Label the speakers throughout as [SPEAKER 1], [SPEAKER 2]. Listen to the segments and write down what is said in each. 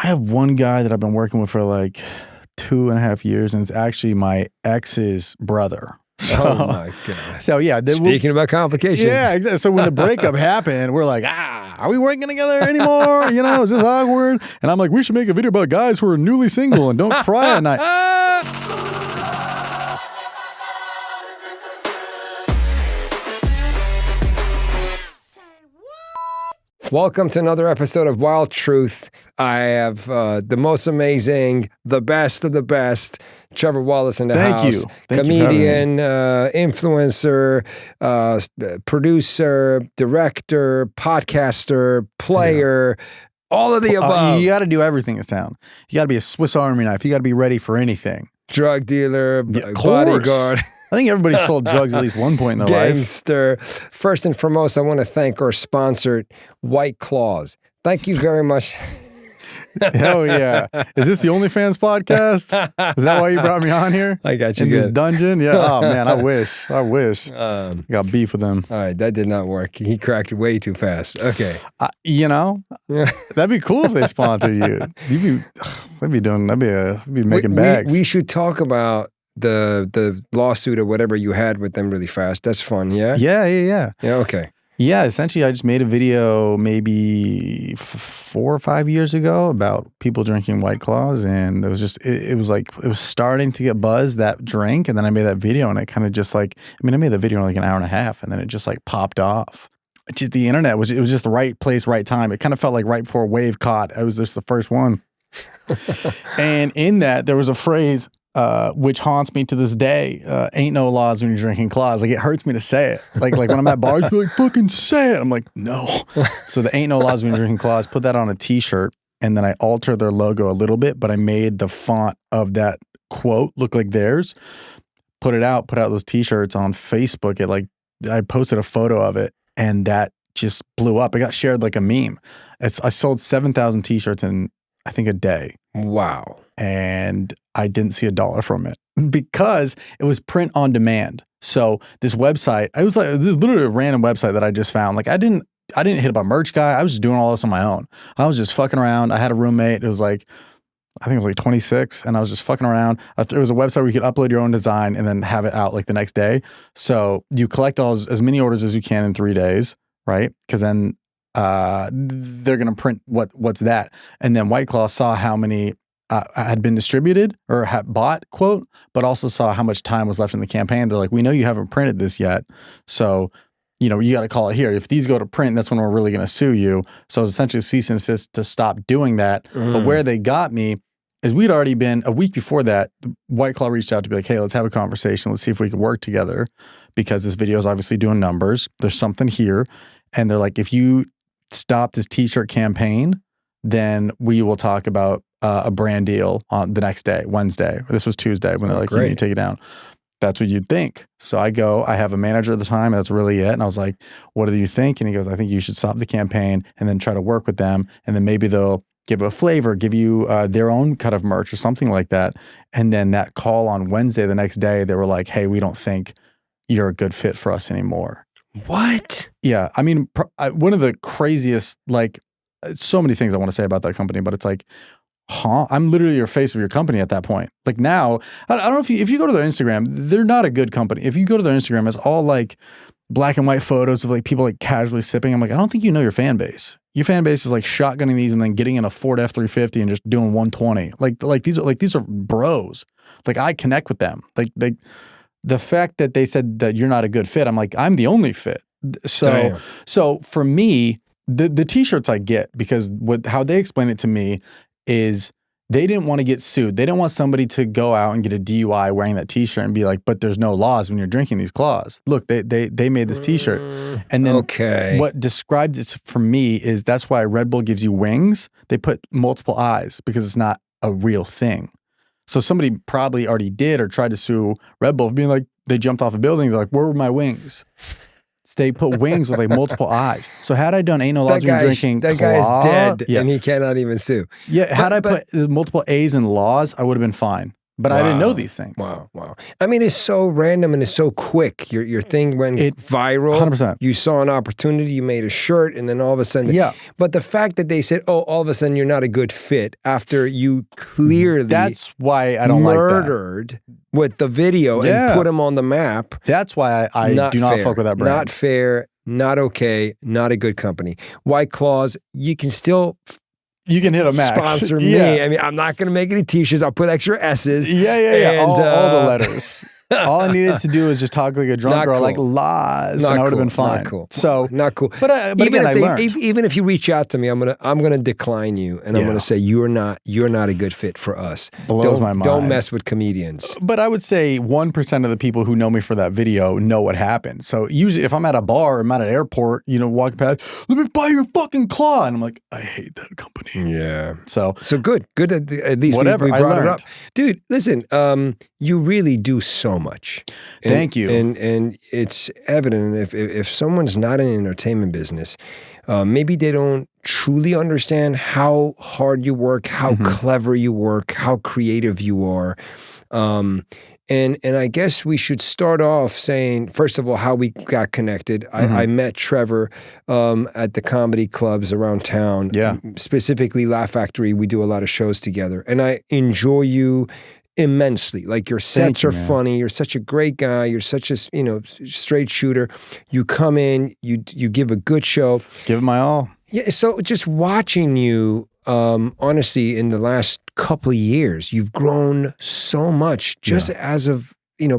[SPEAKER 1] I have one guy that I've been working with for like 2.5 years, and it's actually my ex's brother. So,
[SPEAKER 2] oh my God.
[SPEAKER 1] So yeah.
[SPEAKER 2] Speaking about complications.
[SPEAKER 1] Yeah, exactly. So when the breakup happened, we're like, are we working together anymore? Is this awkward? And I'm like, we should make a video about guys who are newly single and don't cry at night.
[SPEAKER 2] Welcome to another episode of Wild Truth. I have the most amazing, the best of the best, Trevor Wallace in the house.
[SPEAKER 1] Thank you.
[SPEAKER 2] Comedian, influencer, producer, director, podcaster, player, all of the above.
[SPEAKER 1] You got to do everything in this town. You got to be a Swiss Army knife. You got to be ready for anything.
[SPEAKER 2] Drug dealer,
[SPEAKER 1] of
[SPEAKER 2] bodyguard.
[SPEAKER 1] I think everybody sold drugs at least one point in their life.
[SPEAKER 2] Gangster. First and foremost, I want to thank our sponsor, White Claws. Thank you very much.
[SPEAKER 1] Hell yeah. Is this the OnlyFans podcast? Is that why you brought me on here?
[SPEAKER 2] I got you
[SPEAKER 1] in
[SPEAKER 2] good.
[SPEAKER 1] This dungeon? Yeah. Oh, man, I wish. I got beef with him.
[SPEAKER 2] All right, that did not work. He cracked way too fast. Okay.
[SPEAKER 1] That'd be cool if they sponsored you. They'd be making bags.
[SPEAKER 2] We should talk about the lawsuit or whatever you had with them really fast. That's fun, yeah?
[SPEAKER 1] Yeah,
[SPEAKER 2] Yeah, okay.
[SPEAKER 1] Yeah, essentially I just made a video maybe 4 or 5 years ago about people drinking White Claws, and it was just, it was starting to get buzz, that drink, and then I made that video, and it kind of just I made the video in like an hour and a half, and then it just like popped off. Just the internet, it was just the right place, right time. It kind of felt like right before Wave caught. I was just the first one. And in that, there was a phrase, which haunts me to this day. Ain't no laws when you're drinking claws. Like, it hurts me to say it. Like when I'm at bars, be like, fucking say it. I'm like, no. So the ain't no laws when you're drinking claws, put that on a t-shirt, and then I altered their logo a little bit, but I made the font of that quote look like theirs. Put out those t-shirts on Facebook. I posted a photo of it, and that just blew up. It got shared like a meme. I sold 7,000 t-shirts in, I think, a day.
[SPEAKER 2] Wow. And
[SPEAKER 1] I didn't see $1 from it because it was print on demand. So this website, this is literally a random website that I just found. Like, I didn't hit up a merch guy. I was just doing all this on my own. I was just fucking around. I had a roommate. It was like, I think it was like 26, and I was just fucking around. It was a website where you could upload your own design and then have it out like the next day. So you collect as many orders as you can in 3 days, right? Because then they're going to print what's that. And then White Claw saw how many had been distributed or had bought, quote, but also saw how much time was left in the campaign. They're like, we know you haven't printed this yet. So, you got to call it here. If these go to print, that's when we're really going to sue you. So it's essentially cease and desist to stop doing that. But where they got me is we'd already been, a week before that, White Claw reached out to be like, hey, let's have a conversation. Let's see if we can work together, because this video is obviously doing numbers. There's something here. And they're like, if you stop this t-shirt campaign, then we will talk about a brand deal on the next day, Wednesday. This was Tuesday when they're like, you need to take it down. That's what you'd think. So I have a manager at the time. That's really it. And I was like, what do you think? And he goes, I think you should stop the campaign and then try to work with them. And then maybe they'll give a flavor, give you their own cut of merch or something like that. And then that call on Wednesday, the next day, they were like, hey, we don't think you're a good fit for us anymore.
[SPEAKER 2] What?
[SPEAKER 1] Yeah. I mean, one of the craziest, so many things I want to say about that company, but it's like, I'm literally your face of your company at that point. Like, now, I don't know if you go to their Instagram, they're not a good company. If you go to their Instagram, it's all like black and white photos of like people like casually sipping. I'm like, I don't think you know your fan base. Your fan base is like shotgunning these and then getting in a Ford F-350 and just doing 120. These are bros. Like, I connect with them. Like the fact that they said that you're not a good fit, I'm like, I'm the only fit. So for me, the t-shirts I get, because how they explain it to me is they didn't want to get sued. They didn't want somebody to go out and get a DUI wearing that t-shirt and be like, but there's no laws when you're drinking these claws. Look, they made this t-shirt. And then what described it for me is that's why Red Bull gives you wings. They put multiple eyes because it's not a real thing. So somebody probably already did or tried to sue Red Bull for being like, they jumped off a building. They're like, where were my wings? They put wings with like multiple eyes. So had I done ain't no laws when you're drinking
[SPEAKER 2] that
[SPEAKER 1] claw,
[SPEAKER 2] guy is dead and he cannot even sue.
[SPEAKER 1] Yeah, had I put multiple A's in laws, I would have been fine. But I didn't know these things.
[SPEAKER 2] Wow. I mean, it's so random and it's so quick. Your thing went viral.
[SPEAKER 1] 100%.
[SPEAKER 2] You saw an opportunity, you made a shirt, and then all of a sudden.
[SPEAKER 1] Yeah.
[SPEAKER 2] But the fact that they said, oh, all of a sudden you're not a good fit after you clearly
[SPEAKER 1] That's why I don't
[SPEAKER 2] murdered
[SPEAKER 1] like that.
[SPEAKER 2] With the video and put them on the map.
[SPEAKER 1] That's why I do not fuck with that brand.
[SPEAKER 2] Not fair, not okay, not a good company. White Claws, you can still...
[SPEAKER 1] You can hit a Max.
[SPEAKER 2] Sponsor me. I mean, I'm not going to make any t-shirts. I'll put extra S's.
[SPEAKER 1] Yeah. And, all the letters. All I needed to do was just talk like a drunk girl, like lies, and I would have been fine.
[SPEAKER 2] Not cool.
[SPEAKER 1] So
[SPEAKER 2] not cool.
[SPEAKER 1] But again, I learned.
[SPEAKER 2] Even if you reach out to me, I'm gonna decline you, and I'm gonna say you're not a good fit for us.
[SPEAKER 1] Blows my mind.
[SPEAKER 2] Don't mess with comedians.
[SPEAKER 1] But I would say 1% of the people who know me for that video know what happened. So usually, if I'm at a bar, or I'm at an airport, walking past, let me buy your fucking claw, and I'm like, I hate that company.
[SPEAKER 2] Yeah.
[SPEAKER 1] So
[SPEAKER 2] good. At least
[SPEAKER 1] whatever
[SPEAKER 2] we brought
[SPEAKER 1] it
[SPEAKER 2] up, dude. Listen, you really do so much.
[SPEAKER 1] Thank you.
[SPEAKER 2] And it's evident if someone's not in the entertainment business, maybe they don't truly understand how hard you work, how clever you work, how creative you are. And I guess we should start off saying, first of all, how we got connected. I met Trevor at the comedy clubs around town.
[SPEAKER 1] Yeah.
[SPEAKER 2] Specifically Laugh Factory. We do a lot of shows together. And I enjoy you immensely. Like your sets are funny. You're such a great guy. You're such a straight shooter. You come in, you give a good show.
[SPEAKER 1] Give it my all.
[SPEAKER 2] Yeah. So just watching you, honestly, in the last couple of years, you've grown so much just as of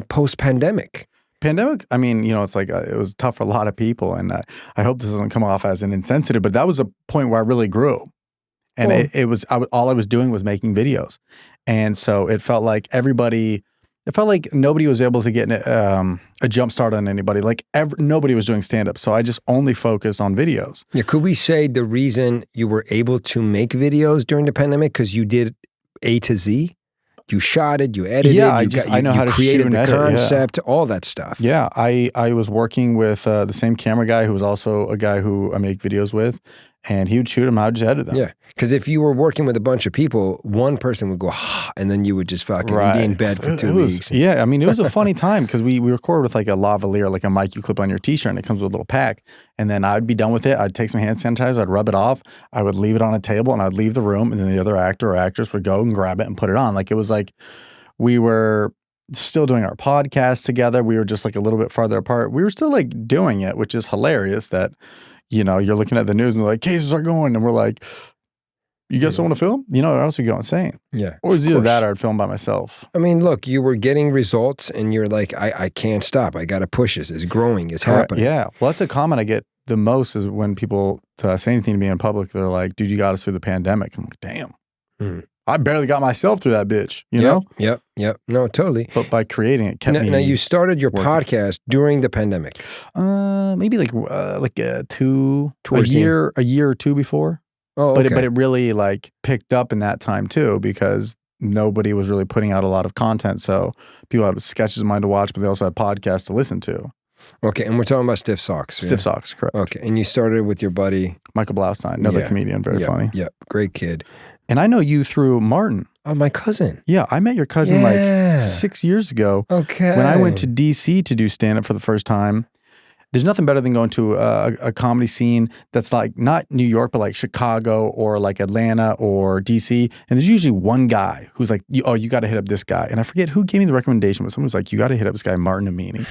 [SPEAKER 2] post-pandemic.
[SPEAKER 1] Pandemic, I mean, it's like it was tough for a lot of people, and I hope this doesn't come off as an insensitive, but that was a point where I really grew. And all I was doing was making videos. And so it felt like nobody was able to get a jump start on anybody. Like nobody was doing stand-up. So I just only focused on videos.
[SPEAKER 2] Yeah. Could we say the reason you were able to make videos during the pandemic, because you did A to Z? You shot it, you edited,
[SPEAKER 1] I know how to
[SPEAKER 2] created
[SPEAKER 1] shoot and
[SPEAKER 2] the
[SPEAKER 1] edit,
[SPEAKER 2] concept, all that stuff.
[SPEAKER 1] Yeah, I was working with the same camera guy who was also a guy who I make videos with, and he would shoot them, I would just edit them.
[SPEAKER 2] Yeah, because if you were working with a bunch of people, one person would go, and then you would just fucking be in bed for 2 weeks.
[SPEAKER 1] Yeah, I mean, it was a funny time because we record with like a lavalier, like a mic you clip on your t-shirt, and it comes with a little pack. And then I'd be done with it. I'd take some hand sanitizer, I'd rub it off, I would leave it on a table, and I'd leave the room, and then the other actor or actress would go and grab it and put it on. Like it was like we were still doing our podcast together. We were just like a little bit farther apart. We were still like doing it, which is hilarious that, you're looking at the news and like cases are going, and we're like, you guys don't want to film? Or else you go insane.
[SPEAKER 2] Yeah.
[SPEAKER 1] Or it's either that or I'd film by myself.
[SPEAKER 2] I mean, look, you were getting results and you're like, I can't stop. I got to push this. It's growing. It's happening.
[SPEAKER 1] Yeah. Well, that's a comment I get the most is when people say anything to me in public, they're like, dude, you got us through the pandemic. I'm like, damn. I barely got myself through that bitch, you know?
[SPEAKER 2] Yep. No, totally.
[SPEAKER 1] But by creating it, kept me.
[SPEAKER 2] Now you started your podcast during the pandemic.
[SPEAKER 1] Maybe like a year or two before.
[SPEAKER 2] Oh, okay.
[SPEAKER 1] But it really like picked up in that time too, because nobody was really putting out a lot of content. So people had sketches of mine to watch, but they also had podcasts to listen to.
[SPEAKER 2] Okay, and we're talking about Stiff Socks.
[SPEAKER 1] Stiff Socks, correct.
[SPEAKER 2] Okay, and you started with your buddy
[SPEAKER 1] Michael Blaustein, another comedian, very funny.
[SPEAKER 2] Yeah, great kid.
[SPEAKER 1] And I know you through Martin.
[SPEAKER 2] Oh, my cousin.
[SPEAKER 1] Yeah, I met your cousin like 6 years ago.
[SPEAKER 2] Okay.
[SPEAKER 1] When I went to DC to do stand-up for the first time. There's nothing better than going to a comedy scene that's like not New York, but like Chicago or like Atlanta or DC. And there's usually one guy who's like, you got to hit up this guy. And I forget who gave me the recommendation, but someone was like, you got to hit up this guy, Martin Amini.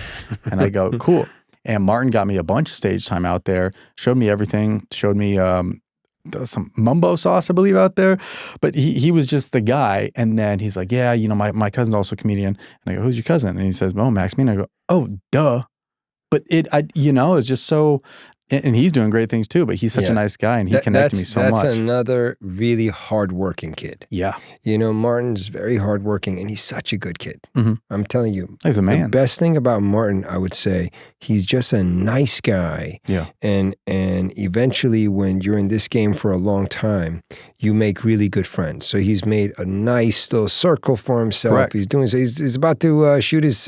[SPEAKER 1] And I go, cool. And Martin got me a bunch of stage time out there, showed me everything, showed me some mumbo sauce, I believe, out there. But he was just the guy. And then he's like, yeah, my cousin's also a comedian. And I go, who's your cousin? And he says, oh, Max Amini. I go, oh, duh. But it's just so, and he's doing great things too, but he's such a nice guy and he connected me so much.
[SPEAKER 2] That's another really hardworking kid.
[SPEAKER 1] Yeah.
[SPEAKER 2] Martin's very hardworking and he's such a good kid. I'm telling you.
[SPEAKER 1] He's a man.
[SPEAKER 2] The best thing about Martin, I would say, he's just a nice guy.
[SPEAKER 1] Yeah.
[SPEAKER 2] And eventually when you're in this game for a long time, you make really good friends. So he's made a nice little circle for himself.
[SPEAKER 1] Correct.
[SPEAKER 2] He's about to shoot his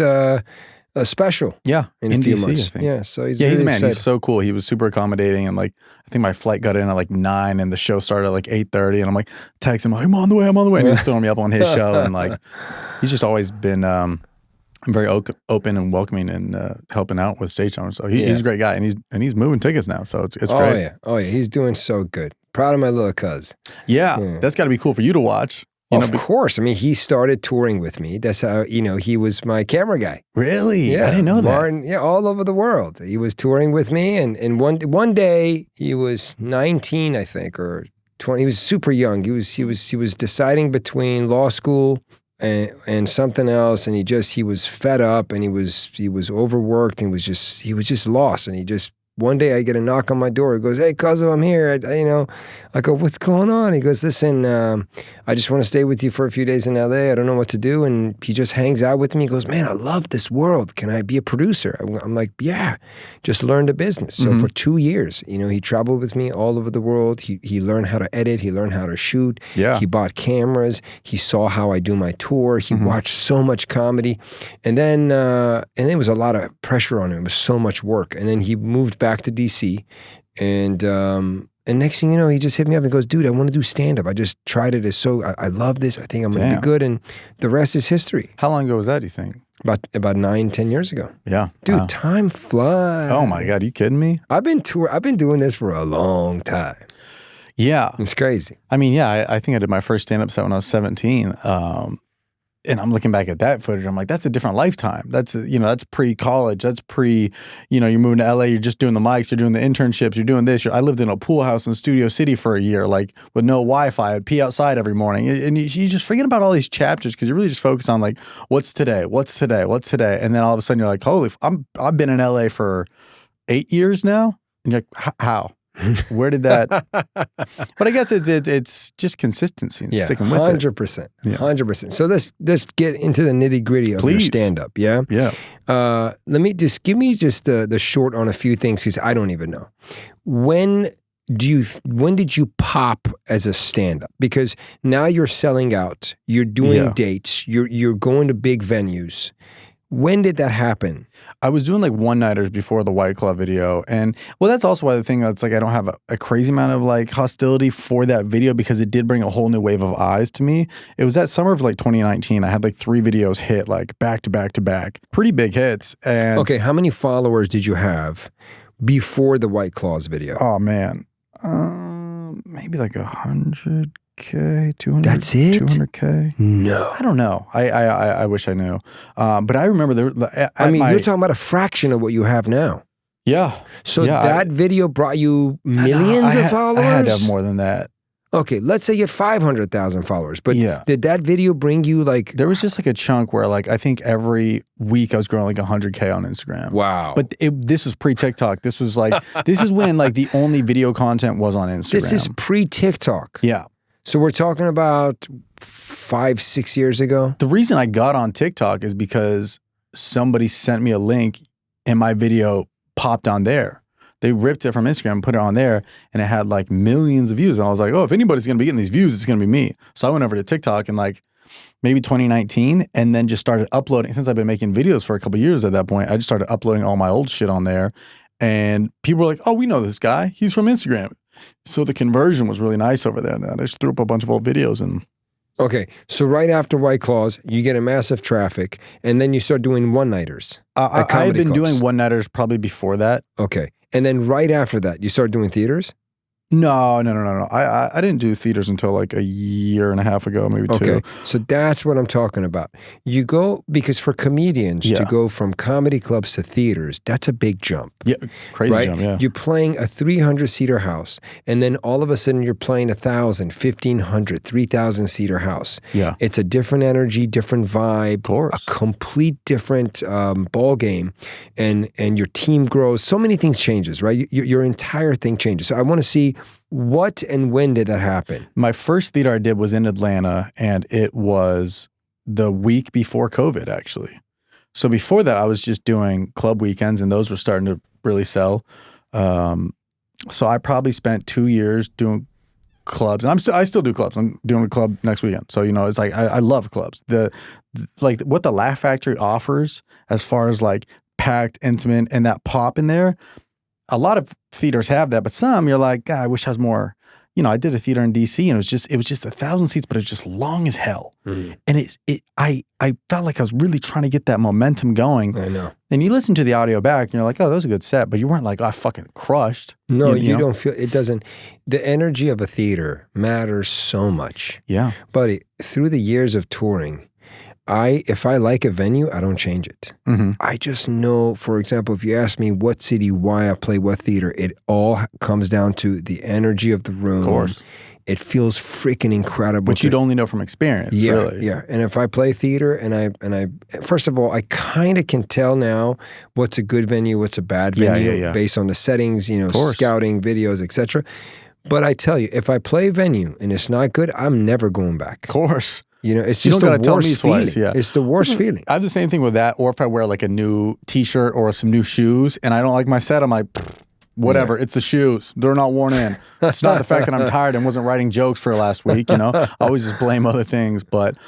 [SPEAKER 2] a special.
[SPEAKER 1] Yeah,
[SPEAKER 2] in a
[SPEAKER 1] in
[SPEAKER 2] few
[SPEAKER 1] DC,
[SPEAKER 2] months.
[SPEAKER 1] I think.
[SPEAKER 2] Yeah, so he's
[SPEAKER 1] Yeah,
[SPEAKER 2] really
[SPEAKER 1] he's a man.
[SPEAKER 2] excited.
[SPEAKER 1] He's so cool. He was super accommodating, and like I think my flight got in at like 9, and the show started at like 8:30, and I'm like texting him, like, I'm on the way, and he's throwing me up on his show, and like he's just always been very open and welcoming and helping out with stage owners. So he's a great guy, and he's moving tickets now, so it's great.
[SPEAKER 2] Oh yeah, he's doing so good. Proud of my little cuz.
[SPEAKER 1] Yeah, that's got to be cool for you to watch.
[SPEAKER 2] Of course. I mean, he started touring with me. That's how, he was my camera guy.
[SPEAKER 1] Really?
[SPEAKER 2] Yeah.
[SPEAKER 1] I didn't know
[SPEAKER 2] Martin,
[SPEAKER 1] that.
[SPEAKER 2] Yeah, all over the world. He was touring with me, and one day he was 19, I think, or 20. He was super young. He was deciding between law school and something else, and he was fed up, and he was overworked, and he was just lost, and one day I get a knock on my door. He goes, "Hey, Cuzzo, I'm here." I go, "What's going on?" He goes, "Listen, I just want to stay with you for a few days in LA. I don't know what to do." And he just hangs out with me. He goes, "Man, I love this world. Can I be a producer?" I'm like, "Yeah, just learn the business." So for 2 years, he traveled with me all over the world. He learned how to edit. He learned how to shoot.
[SPEAKER 1] Yeah.
[SPEAKER 2] He bought cameras. He saw how I do my tour. He watched so much comedy. And then there was a lot of pressure on him. It was so much work. And then he moved back to DC, and next thing you know, he just hit me up and goes, "Dude, I want to do stand-up. I just tried it. I love this. I think I'm going to be good." And the rest is history.
[SPEAKER 1] How long ago was that, do you think?
[SPEAKER 2] About 9-10 years ago.
[SPEAKER 1] Yeah.
[SPEAKER 2] Dude,
[SPEAKER 1] wow.
[SPEAKER 2] time flies.
[SPEAKER 1] Oh my God, are you kidding me?
[SPEAKER 2] I've been doing this for a long time.
[SPEAKER 1] Yeah.
[SPEAKER 2] It's crazy.
[SPEAKER 1] I mean, yeah, I think I did my first stand-up set when I was 17. And I'm looking back at that footage. I'm like, that's a different lifetime. That's, that's pre-college. That's you're moving to LA. You're just doing the mics. You're doing the internships. You're doing this. I lived in a pool house in Studio City for a year, like with no Wi-Fi. I'd pee outside every morning. And you just forget about all these chapters because you really just focus on like, what's today? What's today? What's today? And then all of a sudden you're like, holy, I've been in LA for 8 years now. And you're like, how? Where did that? But I guess it's just consistency and sticking with
[SPEAKER 2] 100%,
[SPEAKER 1] it.
[SPEAKER 2] 100%. So let's get into the nitty gritty of your stand up. Yeah.
[SPEAKER 1] Yeah.
[SPEAKER 2] Give me the short on a few things because I don't even know. When did you pop as a stand up? Because now you're selling out. You're doing dates. You're going to big venues. When did that happen?
[SPEAKER 1] I was doing like one-nighters before the White Claw video. And well, that's also why the thing that's like I don't have a crazy amount of like hostility for that video because it did bring a whole new wave of eyes to me. It was that summer of like 2019. I had like 3 videos hit like back to back to back. Pretty big hits. And
[SPEAKER 2] okay, how many followers did you have before the White Claws video?
[SPEAKER 1] Oh man. Maybe like 100K, 200.
[SPEAKER 2] That's it?
[SPEAKER 1] 200K.
[SPEAKER 2] No,
[SPEAKER 1] I don't know. I wish I knew. But I remember you're
[SPEAKER 2] talking about a fraction of what you have now.
[SPEAKER 1] Yeah.
[SPEAKER 2] So that video brought you millions of followers?
[SPEAKER 1] I had to have more than that.
[SPEAKER 2] Okay, let's say you had 500,000 followers, but did that video bring you like...
[SPEAKER 1] There was just like a chunk where like I think every week I was growing like 100K on Instagram.
[SPEAKER 2] Wow.
[SPEAKER 1] But this was pre-TikTok. This was like, this is when like the only video content was on Instagram.
[SPEAKER 2] This is pre-TikTok.
[SPEAKER 1] Yeah.
[SPEAKER 2] So we're talking about 5-6 years ago?
[SPEAKER 1] The reason I got on TikTok is because somebody sent me a link and my video popped on there. They ripped it from Instagram and put it on there, and it had like millions of views. And I was like, oh, if anybody's going to be getting these views, it's going to be me. So I went over to TikTok in like maybe 2019 and then just started uploading. Since I've been making videos for a couple of years at that point, I just started uploading all my old shit on there. And people were like, oh, we know this guy. He's from Instagram. So the conversion was really nice over there. And I just threw up a bunch of old videos. And
[SPEAKER 2] okay, so right after White Claws, you get a massive traffic, and then you start doing one-nighters.
[SPEAKER 1] I had been doing one-nighters probably before that.
[SPEAKER 2] Okay. And then right after that, you start doing theaters?
[SPEAKER 1] No. I didn't do theaters until like a year and a half ago, maybe 2.
[SPEAKER 2] Okay, so that's what I'm talking about. You go, because for comedians to go from comedy clubs to theaters, that's a big jump.
[SPEAKER 1] Yeah, crazy jump, yeah.
[SPEAKER 2] You're playing a 300-seater house, and then all of a sudden you're playing 1,000, 1,500, 3,000-seater house.
[SPEAKER 1] Yeah.
[SPEAKER 2] It's a different energy, different vibe,
[SPEAKER 1] of course.
[SPEAKER 2] A complete different ball game, and your team grows. So many things changes, right? Your entire thing changes. So I want to see what and when did that happen?
[SPEAKER 1] My first theater I did was in Atlanta, and it was the week before COVID, actually. So before that, I was just doing club weekends, and those were starting to really sell. So I probably spent 2 years doing clubs, and I still do clubs. I'm doing a club next weekend. So, you know, it's like, I love clubs. Like what the Laugh Factory offers as far as like packed, intimate, and that pop in there. A lot of theaters have that, but some you're like, God, I wish I was more. You know, I did a theater in DC, and it was just 1,000 seats, but it was just long as hell. Mm-hmm. And I felt like I was really trying to get that momentum going.
[SPEAKER 2] I know.
[SPEAKER 1] And you listen to the audio back, and you're like, oh, that was a good set, but you weren't like, oh, I fucking crushed.
[SPEAKER 2] No, you don't feel, it doesn't, the energy of a theater matters so much.
[SPEAKER 1] Yeah.
[SPEAKER 2] But through the years of touring, if I like a venue, I don't change it. Mm-hmm. I just know, for example, if you ask me what city, why I play what theater, it all comes down to the energy of the room.
[SPEAKER 1] Of course.
[SPEAKER 2] It feels freaking incredible.
[SPEAKER 1] But you'd only know from experience, really.
[SPEAKER 2] Yeah. And if I play theater and I first of all, I kind of can tell now what's a good venue, what's a bad venue based on the settings, you know, scouting, videos, etc. But I tell you, if I play venue and it's not good, I'm never going back.
[SPEAKER 1] Of course.
[SPEAKER 2] You know, it's just the worst feeling. Yeah. It's the worst feeling.
[SPEAKER 1] I have the same thing with that. Or if I wear like a new t-shirt or some new shoes and I don't like my set, I'm like, whatever. Yeah. It's the shoes. They're not worn in. It's not the fact that I'm tired and wasn't writing jokes for last week, you know. I always just blame other things. But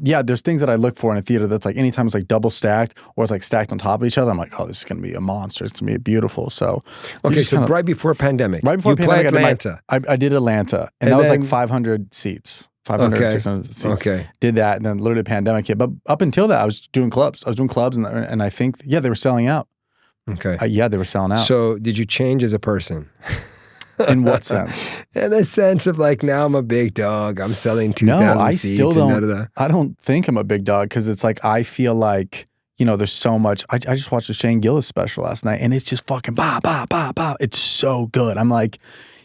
[SPEAKER 1] yeah, there's things that I look for in a theater that's like anytime it's like double stacked or it's like stacked on top of each other, I'm like, oh, this is going to be a monster. It's going to be beautiful. So
[SPEAKER 2] okay, so right before pandemic.
[SPEAKER 1] Right before
[SPEAKER 2] pandemic,
[SPEAKER 1] you played Atlanta. I did Atlanta. And that was like 500 seats. 500, 600 seats.
[SPEAKER 2] Okay.
[SPEAKER 1] Did that, and then literally the pandemic hit. But up until that, I was doing clubs. And I think, yeah, they were selling out.
[SPEAKER 2] Okay.
[SPEAKER 1] Yeah, they were selling out.
[SPEAKER 2] So did you change as a person?
[SPEAKER 1] In what sense?
[SPEAKER 2] In the sense of like, now I'm a big dog. I'm selling 2,000 seats.
[SPEAKER 1] No, I still don't. I don't think I'm a big dog because it's like, I feel like, you know, there's so much. I just watched the Shane Gillis special last night, and it's just fucking It's so good. I'm like,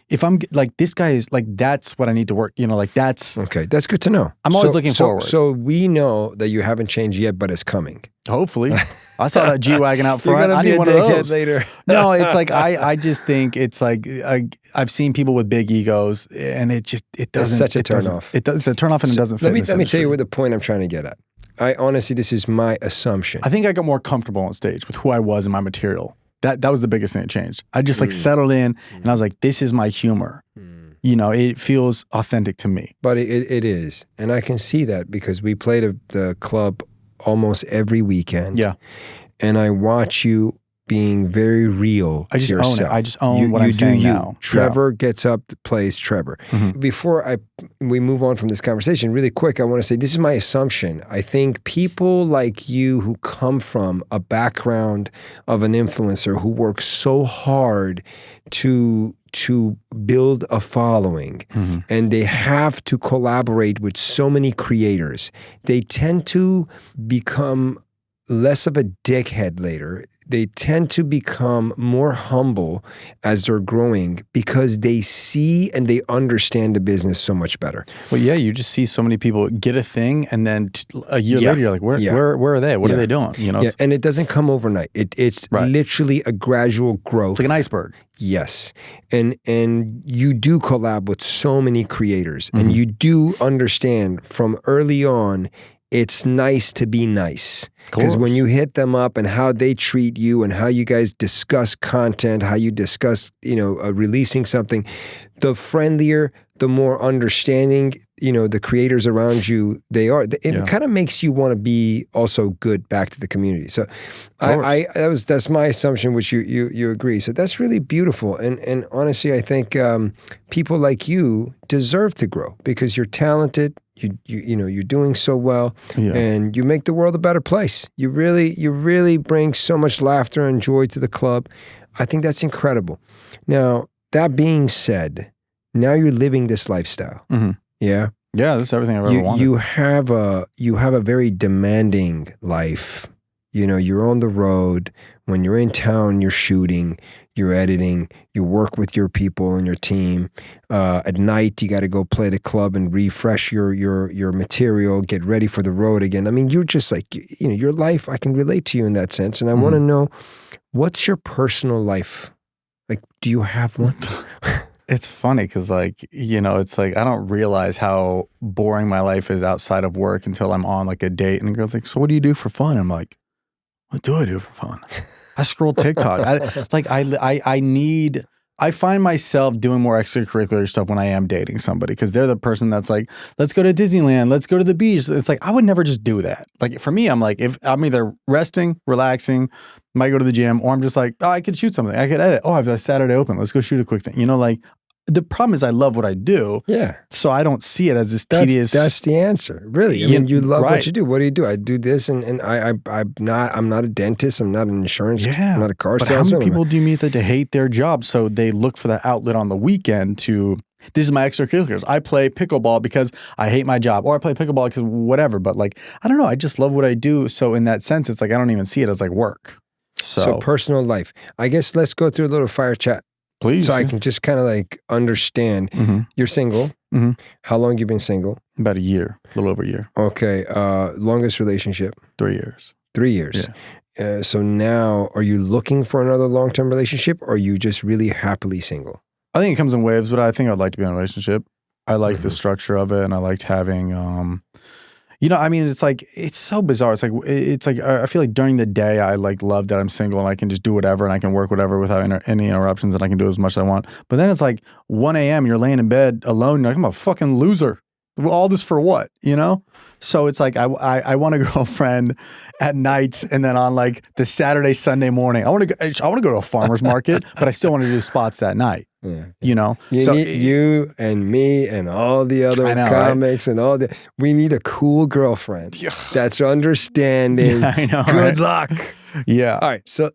[SPEAKER 1] if I'm like, this guy is like, that's what I need to work, you know, like that's.
[SPEAKER 2] Okay, that's good to know.
[SPEAKER 1] I'm always looking forward.
[SPEAKER 2] So we know that you haven't changed yet, but it's coming.
[SPEAKER 1] Hopefully. I saw that G-Wagon out front. I need one of those.
[SPEAKER 2] Later.
[SPEAKER 1] No, it's like, I just think it's like, I've seen people with big egos and it doesn't.
[SPEAKER 2] It's such a turnoff.
[SPEAKER 1] It's a turnoff and it doesn't fit.
[SPEAKER 2] Let me tell you where the point I'm trying to get at. I honestly, this is my assumption.
[SPEAKER 1] I think I got more comfortable on stage with who I was and my material. That was the biggest thing that changed. I just like settled in and I was like, this is my humor. You know, it feels authentic to me.
[SPEAKER 2] But it is. And I can see that because we play the club almost every weekend.
[SPEAKER 1] Yeah.
[SPEAKER 2] And I watch you being very real to yourself.
[SPEAKER 1] Own it. I just own what I'm saying now.
[SPEAKER 2] Trevor gets up, plays Trevor. Mm-hmm. Before we move on from this conversation, really quick, I want to say this is my assumption. I think people like you who come from a background of an influencer who works so hard to build a following, and they have to collaborate with so many creators, they tend to become less of a dickhead later. They tend to become more humble as they're growing because they see and they understand the business so much better.
[SPEAKER 1] Well, yeah, you just see so many people get a thing, and then a year later, you're like, where are they? What are they doing? You know,
[SPEAKER 2] and it doesn't come overnight. It's literally a gradual growth.
[SPEAKER 1] It's like an iceberg.
[SPEAKER 2] Yes, and you do collab with so many creators, and you do understand from early on. It's nice to be nice. Because when you hit them up and how they treat you and how you guys discuss content, how you discuss, releasing something, the friendlier, the more understanding, the creators around you, they are. It kind of makes you want to be also good back to the community. So that's my assumption, which you agree. So that's really beautiful. And honestly, I think people like you deserve to grow because you're talented. You're doing so well, and you make the world a better place. You really bring so much laughter and joy to the club. I think that's incredible. Now, that being said, now you're living this lifestyle. Mm-hmm. Yeah,
[SPEAKER 1] that's everything I've ever wanted.
[SPEAKER 2] You have a very demanding life. You're on the road. When you're in town, you're shooting, you're editing, you work with your people and your team. At night, you got to go play the club and refresh your material, get ready for the road again. I mean, you're just like, your life, I can relate to you in that sense. And I want to know, what's your personal life? Like, do you have one?
[SPEAKER 1] It's funny because it's like I don't realize how boring my life is outside of work until I'm on like a date. And the girl's like, so what do you do for fun? I'm like, what do I do for fun? I scroll TikTok. I need I find myself doing more extracurricular stuff when I am dating somebody because they're the person that's like, let's go to Disneyland, let's go to the beach. It's like, I would never just do that. Like for me, I'm like, if I'm either resting, relaxing, might go to the gym, or I'm just like, oh, I could shoot something. I could edit. Oh, I've got Saturday open. Let's go shoot a quick thing. You know, like the problem is I love what I do.
[SPEAKER 2] Yeah.
[SPEAKER 1] So I don't see it as this tedious.
[SPEAKER 2] That's the answer. Really. I mean, you love what you do. What do? I do this and I'm not a dentist. I'm not an insurance. I'm not a car salesman.
[SPEAKER 1] How many people do you meet that hate their job? So they look for that outlet on the weekend to, this is my extracurriculars. I play pickleball because I hate my job, or I play pickleball because whatever. But like, I don't know. I just love what I do. So in that sense, it's like, I don't even see it as like work.
[SPEAKER 2] So personal life. I guess let's go through a little fire chat.
[SPEAKER 1] Please.
[SPEAKER 2] So I can just kind of like understand. You're single. How long you been single?
[SPEAKER 1] About a year, a little over a year.
[SPEAKER 2] Okay. Longest relationship?
[SPEAKER 1] 3 years.
[SPEAKER 2] 3 years.
[SPEAKER 1] Yeah.
[SPEAKER 2] So now, are you looking for another long-term relationship, or are you just really happily single?
[SPEAKER 1] I think it comes in waves, but I think I'd like to be in a relationship. I like the structure of it, and I liked having, you know, I mean, it's like, it's so bizarre. It's like, I feel like during the day, I like love that I'm single and I can just do whatever and I can work whatever without any interruptions and I can do as much as I want. But then it's like 1 a.m. you're laying in bed alone. You're like, I'm a fucking loser. All this for what, you know? So it's like, I want a girlfriend at nights, and then on like the Saturday, Sunday morning, I want to go to a farmer's market, but I still want to do spots that night. Yeah. You know,
[SPEAKER 2] you and me and all the other comics, right? We need a cool girlfriend that's understanding.
[SPEAKER 1] Yeah, I know.
[SPEAKER 2] Good luck.
[SPEAKER 1] Yeah.
[SPEAKER 2] All right. So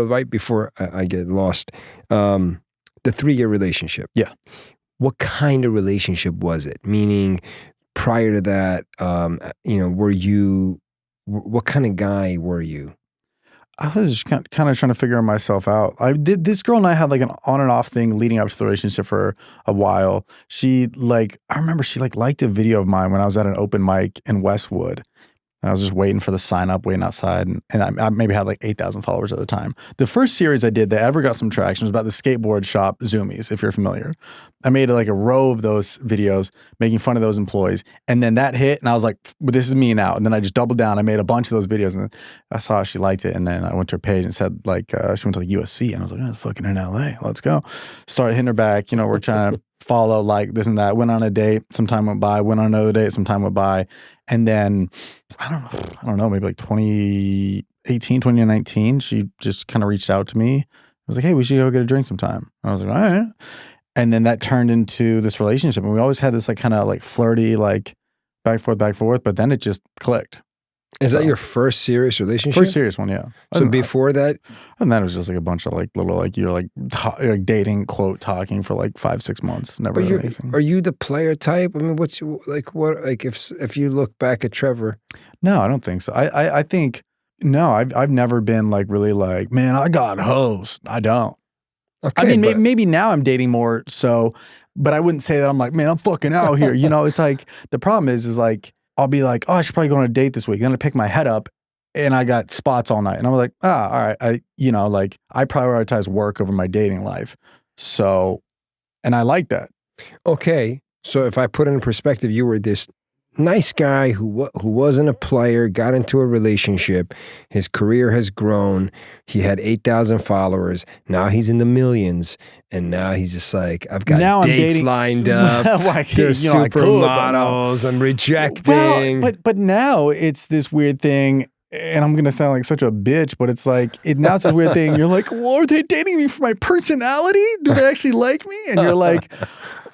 [SPEAKER 2] right before I get lost, the 3-year relationship.
[SPEAKER 1] Yeah.
[SPEAKER 2] What kind of relationship was it? Meaning, prior to that, you know, what kind of guy were you?
[SPEAKER 1] I was just kind of trying to figure myself out. This girl and I had like an on and off thing leading up to the relationship for a while. I remember she liked a video of mine when I was at an open mic in Westwood. And I was just waiting for the sign up, waiting outside. And I maybe had like 8,000 followers at the time. The first series I did that ever got some traction was about the skateboard shop Zoomies, if you're familiar. I made like a row of those videos making fun of those employees. And then that hit and I was like, well, this is me now. And then I just doubled down. I made a bunch of those videos and I saw she liked it. And then I went to her page and said like, she went to like USC. And I was like, oh, it's fucking in LA. Let's go. Started hitting her back. You know, we're trying to follow like this and that. Went on a date. Some time went by. Went on another date. Some time went by. And then I don't know, maybe like 2018, 2019, she just kind of reached out to me. I was like, hey, we should go get a drink sometime. I was like, all right. And then that turned into this relationship. And we always had this like kind of like flirty, like back and forth, but then it just clicked.
[SPEAKER 2] Is that your first serious relationship?
[SPEAKER 1] First serious one, yeah.
[SPEAKER 2] So before that?
[SPEAKER 1] And then it was just like a bunch of like little, like you're like dating, quote, talking for like 5-6 months. Never really anything.
[SPEAKER 2] Are you the player type? I mean, if you look back at Trevor?
[SPEAKER 1] No, I don't think so. I think, no, I've never been like really like, man, I got hoes. I don't. Okay, I mean, maybe now I'm dating more so, but I wouldn't say that I'm like, man, I'm fucking out here. You know, it's like, the problem is like, I'll be like, oh, I should probably go on a date this week. Then I pick my head up and I got spots all night. And I was like, all right. I prioritize work over my dating life. So, and I like that.
[SPEAKER 2] Okay. So if I put it in perspective, you were this nice guy who wasn't a player, got into a relationship. His career has grown. He had 8,000 followers. Now he's in the millions. And now he's just like, I've got dates lined up. There's supermodels. I'm rejecting.
[SPEAKER 1] Well, but now it's this weird thing. And I'm going to sound like such a bitch, but it's like, now it's this weird thing. You're like, well, are they dating me for my personality? Do they actually like me? And you're like,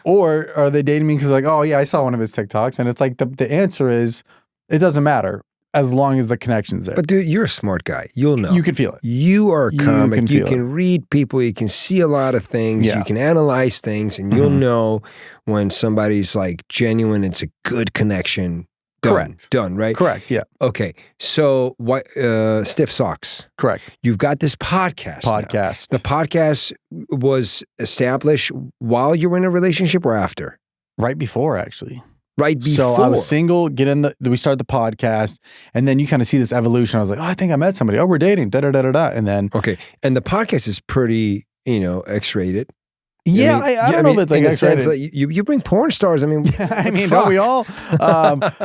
[SPEAKER 1] or are they dating me because like, oh yeah, I saw one of his TikToks. And it's like, the answer is, it doesn't matter as long as the connection's there.
[SPEAKER 2] But dude, you're a smart guy. You'll know.
[SPEAKER 1] You can feel it.
[SPEAKER 2] You are a comic. You can read people. You can see a lot of things. Yeah. You can analyze things. And you'll know when somebody's like genuine, it's a good connection. Done.
[SPEAKER 1] Correct.
[SPEAKER 2] Done, right?
[SPEAKER 1] Correct, yeah.
[SPEAKER 2] Okay, so Stiff Socks.
[SPEAKER 1] Correct.
[SPEAKER 2] You've got this podcast now. The podcast was established while you were in a relationship or after?
[SPEAKER 1] Right before, actually.
[SPEAKER 2] Right before.
[SPEAKER 1] So I was single, we started the podcast, and then you kind of see this evolution. I was like, oh, I think I met somebody. Oh, we're dating, da-da-da-da-da. And then...
[SPEAKER 2] Okay, and the podcast is pretty, X-rated.
[SPEAKER 1] Yeah, I don't know if it's like
[SPEAKER 2] in a sense,
[SPEAKER 1] excited.
[SPEAKER 2] like you bring porn stars. I mean,
[SPEAKER 1] I mean, don't we all?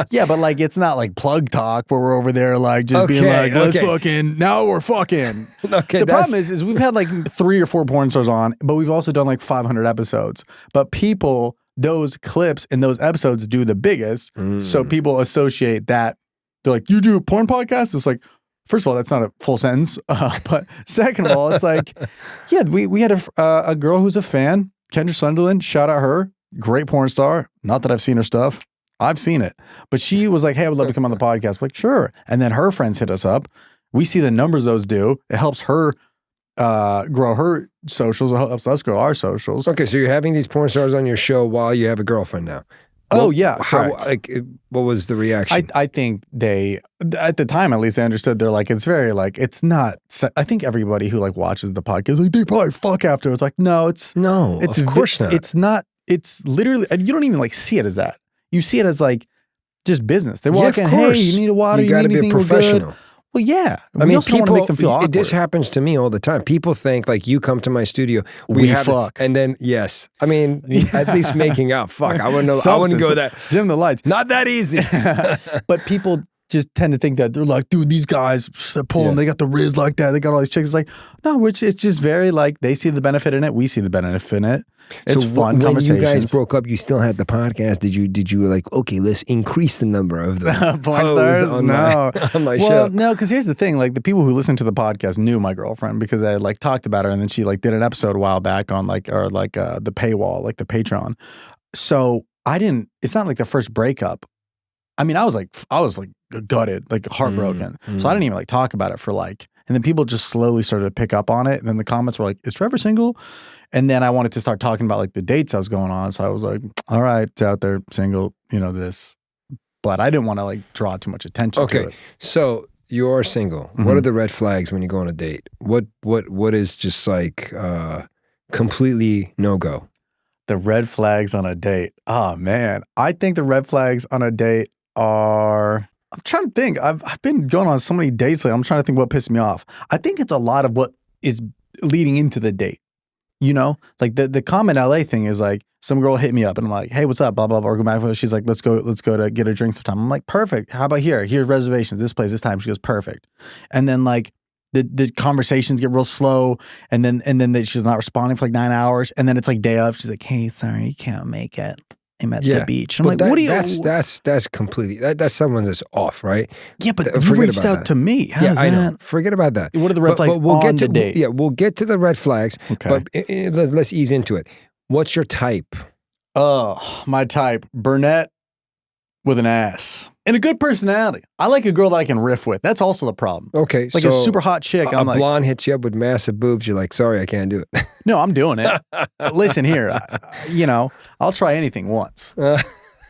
[SPEAKER 1] Yeah, but like it's not like plug talk where we're over there like just being like, let's fucking, now we're fucking.
[SPEAKER 2] Okay,
[SPEAKER 1] the problem is we've had like 3 or 4 porn stars on, but we've also done like 500 episodes. But people, those clips and those episodes do the biggest. So people associate that. They're like, you do a porn podcast? It's like, first of all, that's not a full sentence. But second of all, it's like, yeah, we had a girl who's a fan, Kendra Sunderland, shout out her, great porn star. Not that I've seen her stuff. I've seen it. But she was like, hey, I would love to come on the podcast. We're like, sure. And then her friends hit us up. We see the numbers those do. It helps her grow her socials. It helps us grow our socials.
[SPEAKER 2] Okay, so you're having these porn stars on your show while you have a girlfriend now.
[SPEAKER 1] Oh, yeah.
[SPEAKER 2] What was the reaction?
[SPEAKER 1] I think they, at the time, at least, they understood. They're like, it's very like, it's not, I think everybody who like watches the podcast, like, they probably fuck after. It's like, no, it's
[SPEAKER 2] of course not.
[SPEAKER 1] It's not, it's literally, you don't even like see it as that. You see it as like just business. They walk in, hey, you need a water, you need anything,
[SPEAKER 2] be a professional.
[SPEAKER 1] Good. Well, yeah.
[SPEAKER 2] I mean,
[SPEAKER 1] also don't want to make them feel awkward.
[SPEAKER 2] This happens to me all the time. People think like you come to my studio,
[SPEAKER 1] we fuck,
[SPEAKER 2] and then yes, I mean at least making out. Fuck, I wouldn't know. I wouldn't go that.
[SPEAKER 1] Dim the lights.
[SPEAKER 2] Not that easy.
[SPEAKER 1] But people just tend to think that they're like, dude, these guys they're pulling. They got the riz like that. They got all these chicks. It's like, no, it's just very like they see the benefit in it. We see the benefit in it. It's fun conversations.
[SPEAKER 2] When you guys broke up, you still had the podcast. Did you like, okay, let's increase the number of the hoes on my show?
[SPEAKER 1] No, because here's the thing: like the people who listen to the podcast knew my girlfriend because I like talked about her, and then she like did an episode a while back on like the paywall, like the Patreon. So I didn't. It's not like the first breakup. I mean, I was like gutted, like heartbroken. So I didn't even like talk about it for like. And then people just slowly started to pick up on it. And then the comments were like, is Trevor single? And then I wanted to start talking about like the dates I was going on. So I was like, all right, it's out there, single, you know, this. But I didn't want to like draw too much attention to it.
[SPEAKER 2] Okay, so you're single. What are the red flags when you go on a date? What is just like completely no-go?
[SPEAKER 1] The red flags on a date. Oh, man. I think the red flags on a date are... I'm trying to think. I've been going on so many dates lately. I'm trying to think what pissed me off. I think it's a lot of what is leading into the date. You know, like the common LA thing is like some girl hit me up and I'm like, hey, what's up? Blah, blah, blah. Or go back. She's like, let's go to get a drink sometime. I'm like, perfect. How about here? Here's reservations. This place, this time. She goes, perfect. And then like the conversations get real slow. And then she's not responding for like 9 hours. And then it's like day of. She's like, hey, sorry, you can't make it. I'm at the beach. I'm like, what do you?
[SPEAKER 2] That's completely. That's someone that's off, right?
[SPEAKER 1] Yeah, but you reached out to me. How does that?
[SPEAKER 2] I know. Forget about that.
[SPEAKER 1] What are the red flags on the date?
[SPEAKER 2] Yeah, we'll get to the red flags. Okay. But let's ease into it. What's your type?
[SPEAKER 1] Oh, my type: brunette with an ass and a good personality. I like a girl that I can riff with. That's also the problem.
[SPEAKER 2] Okay,
[SPEAKER 1] like a super hot chick.
[SPEAKER 2] I'm like, blonde hits you up with massive boobs. You're like, sorry, I can't do it.
[SPEAKER 1] No, I'm doing it. Listen here, you know, I'll try anything once. A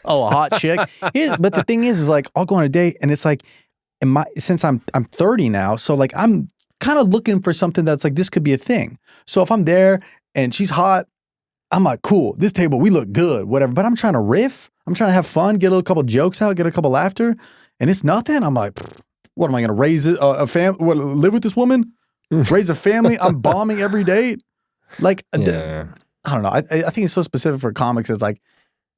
[SPEAKER 1] hot chick. But the thing is like, I'll go on a date and it's like, since I'm 30 now, so like I'm kind of looking for something that's like this could be a thing. So if I'm there and she's hot, I'm like, cool. This table, we look good, whatever. But I'm trying to riff. I'm trying to have fun, get a couple jokes out, get a couple laughter, and it's nothing. I'm like, what am I going to raise a family? Live with this woman? Raise a family? I'm bombing every date. Like, I don't know. I think it's so specific for comics. It's like,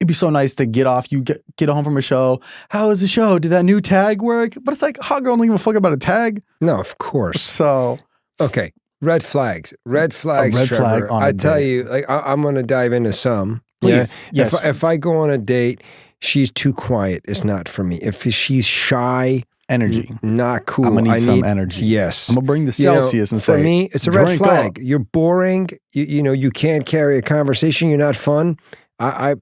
[SPEAKER 1] it'd be so nice to get off. You get home from a show. How was the show? Did that new tag work? But it's like, hot girl don't give a fuck about a tag.
[SPEAKER 2] No, of course.
[SPEAKER 1] So,
[SPEAKER 2] okay. Red flags. Red flags, Trevor. Flag on I tell you, like, I'm going to dive into some.
[SPEAKER 1] Please.
[SPEAKER 2] Yeah? Yes. If I go on a date, she's too quiet. It's not for me. If she's shy,
[SPEAKER 1] energy,
[SPEAKER 2] not cool.
[SPEAKER 1] I'm gonna need some energy.
[SPEAKER 2] Yes.
[SPEAKER 1] I'm gonna bring the Celsius and say,
[SPEAKER 2] for me, it's a red flag. You're boring. You can't carry a conversation. You're not fun.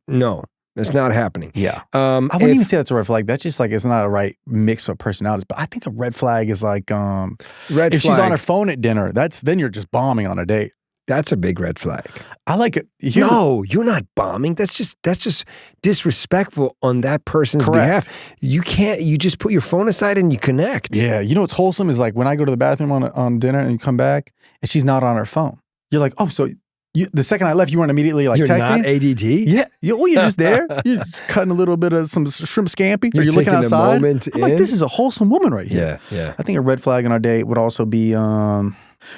[SPEAKER 2] No. It's not happening.
[SPEAKER 1] Yeah. I wouldn't even say that's a red flag. That's just like, it's not a right mix of personalities. But I think a red flag is like, if she's on her phone at dinner, then you're just bombing on a date.
[SPEAKER 2] That's a big red flag.
[SPEAKER 1] I like it.
[SPEAKER 2] No, you're not bombing. That's just disrespectful on that person's behalf. You just put your phone aside and you connect.
[SPEAKER 1] Yeah. You know what's wholesome is like when I go to the bathroom on dinner and you come back and she's not on her phone. You're like, oh, so the second I left, you weren't immediately like
[SPEAKER 2] you're
[SPEAKER 1] texting?
[SPEAKER 2] You're not ADD?
[SPEAKER 1] Yeah. You're just there. You're just cutting a little bit of some shrimp scampi. You're looking outside. I'm like, this is a wholesome woman right here.
[SPEAKER 2] Yeah.
[SPEAKER 1] I think a red flag on our date would also be,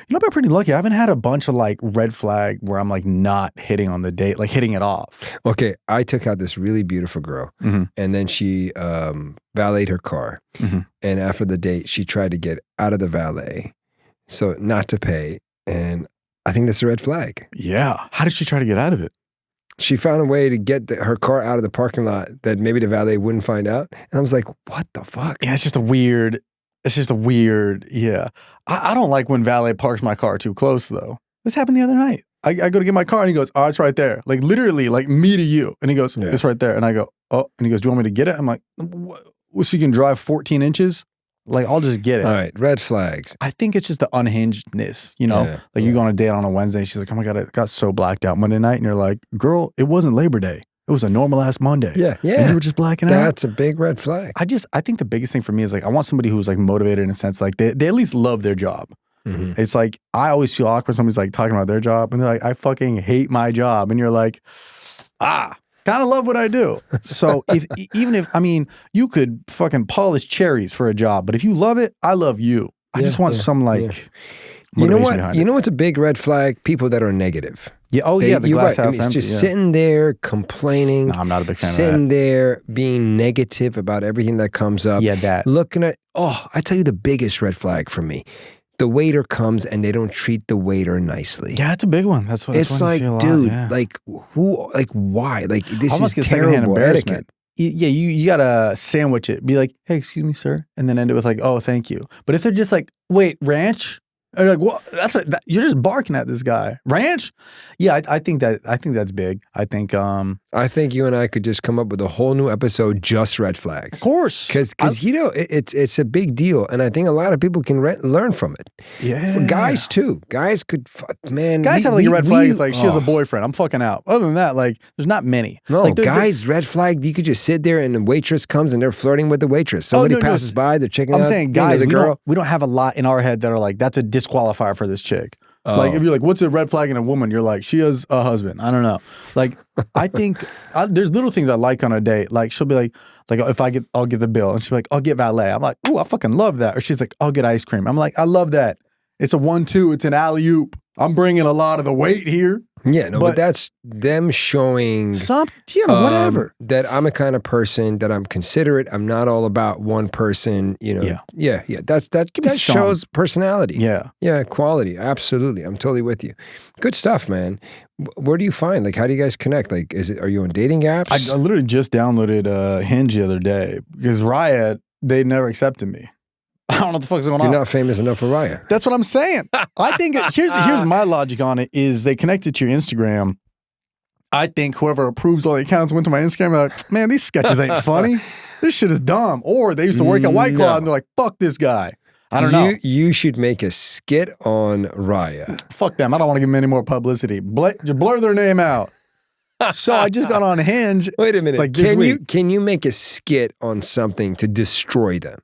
[SPEAKER 1] You know, I've been pretty lucky. I haven't had a bunch of like red flag where I'm like not hitting on the date, like hitting it off.
[SPEAKER 2] Okay, I took out this really beautiful girl, and then she valeted her car. And after the date, she tried to get out of the valet, so not to pay. And I think that's a red flag.
[SPEAKER 1] Yeah. How did she try to get out of it?
[SPEAKER 2] She found a way to get her car out of the parking lot that maybe the valet wouldn't find out. And I was like, what the fuck?
[SPEAKER 1] Yeah, it's just a weird, yeah. I don't like when valet parks my car too close though. This happened the other night. I go to get my car and he goes, oh, it's right there. Like literally like me to you. And he goes, it's right there. And I go, oh, and he goes, do you want me to get it? I'm like, what? So you can drive 14 inches? Like, I'll just get it.
[SPEAKER 2] All right, red flags.
[SPEAKER 1] I think it's just the unhingedness, you know? Like you go on a date on a Wednesday, she's like, oh my God, I got so blacked out Monday night. And you're like, girl, it wasn't Labor Day. It was a normal ass Monday.
[SPEAKER 2] Yeah.
[SPEAKER 1] And you were just blacking out.
[SPEAKER 2] That's a big red flag.
[SPEAKER 1] I think the biggest thing for me is like, I want somebody who's like motivated in a sense, like they at least love their job. It's like, I always feel awkward when somebody's like talking about their job and they're like, I fucking hate my job. And you're like, kind of love what I do. So even if, I mean, you could fucking polish cherries for a job, but if you love it, I love you. I just want some like,
[SPEAKER 2] you know what? You know what's a big red flag? People that are negative.
[SPEAKER 1] Yeah. Oh yeah. The glass half empty.
[SPEAKER 2] It's just sitting there complaining.
[SPEAKER 1] No, I'm not a big fan of that.
[SPEAKER 2] Sitting there being negative about everything that comes up.
[SPEAKER 1] Yeah, that.
[SPEAKER 2] Looking at, I tell you the biggest red flag for me. The waiter comes and they don't treat the waiter nicely.
[SPEAKER 1] Yeah, that's a big one. That's what
[SPEAKER 2] it's like, dude. Like who? Like why? Like this
[SPEAKER 1] almost
[SPEAKER 2] is terrible etiquette.
[SPEAKER 1] Yeah, you gotta sandwich it. Be like, hey, excuse me, sir, and then end it with like, oh, thank you. But if they're just like, wait, ranch? Or like, what? You're just barking at this guy. Ranch? Yeah, I think that's big. I think
[SPEAKER 2] you and I could just come up with a whole new episode just red flags.
[SPEAKER 1] Of course,
[SPEAKER 2] because you know it's a big deal, and I think a lot of people can learn from it.
[SPEAKER 1] Yeah,
[SPEAKER 2] for guys too. Guys could
[SPEAKER 1] Guys have like a red flag. It's like she has a boyfriend. I'm fucking out. Other than that, like there's not many.
[SPEAKER 2] No,
[SPEAKER 1] like,
[SPEAKER 2] guys, red flag. You could just sit there and the waitress comes and they're flirting with the waitress. Somebody passes by, they're checking out.
[SPEAKER 1] I'm saying, guys,
[SPEAKER 2] the girl.
[SPEAKER 1] We don't have a lot in our head that are like that's a disqualifier for this chick. Like if you're like, what's a red flag in a woman? You're like, she has a husband. I don't know. Like I think there's little things I like on a date. Like she'll be like if I'll get the bill, and she'll be like, I'll get valet. I'm like, ooh, I fucking love that. Or she's like, I'll get ice cream. I'm like, I love that. It's a 1-2. It's an alley-oop. I'm bringing a lot of the weight here.
[SPEAKER 2] Yeah, no, but that's them showing
[SPEAKER 1] whatever.
[SPEAKER 2] That I'm a kind of person that I'm considerate. I'm not all about one person. You know. Yeah. That shows personality. Yeah, quality. Absolutely, I'm totally with you. Good stuff, man. Where do you find? Like, how do you guys connect? Like, are you on dating apps?
[SPEAKER 1] I literally just downloaded Hinge the other day because Riot, they never accepted me. I don't know what the fuck's going on.
[SPEAKER 2] You're not famous enough for Raya.
[SPEAKER 1] That's what I'm saying. I think here's my logic on it is they connected to your Instagram. I think whoever approves all the accounts went to my Instagram and they're like, man, these sketches ain't funny. This shit is dumb. Or they used to work at White Claw and they're like, fuck this guy. I don't know.
[SPEAKER 2] You should make a skit on Raya.
[SPEAKER 1] Fuck them. I don't want to give them any more publicity. Just blur their name out. So I just got on Hinge.
[SPEAKER 2] Wait a minute.
[SPEAKER 1] Like
[SPEAKER 2] can you make a skit on something to destroy them?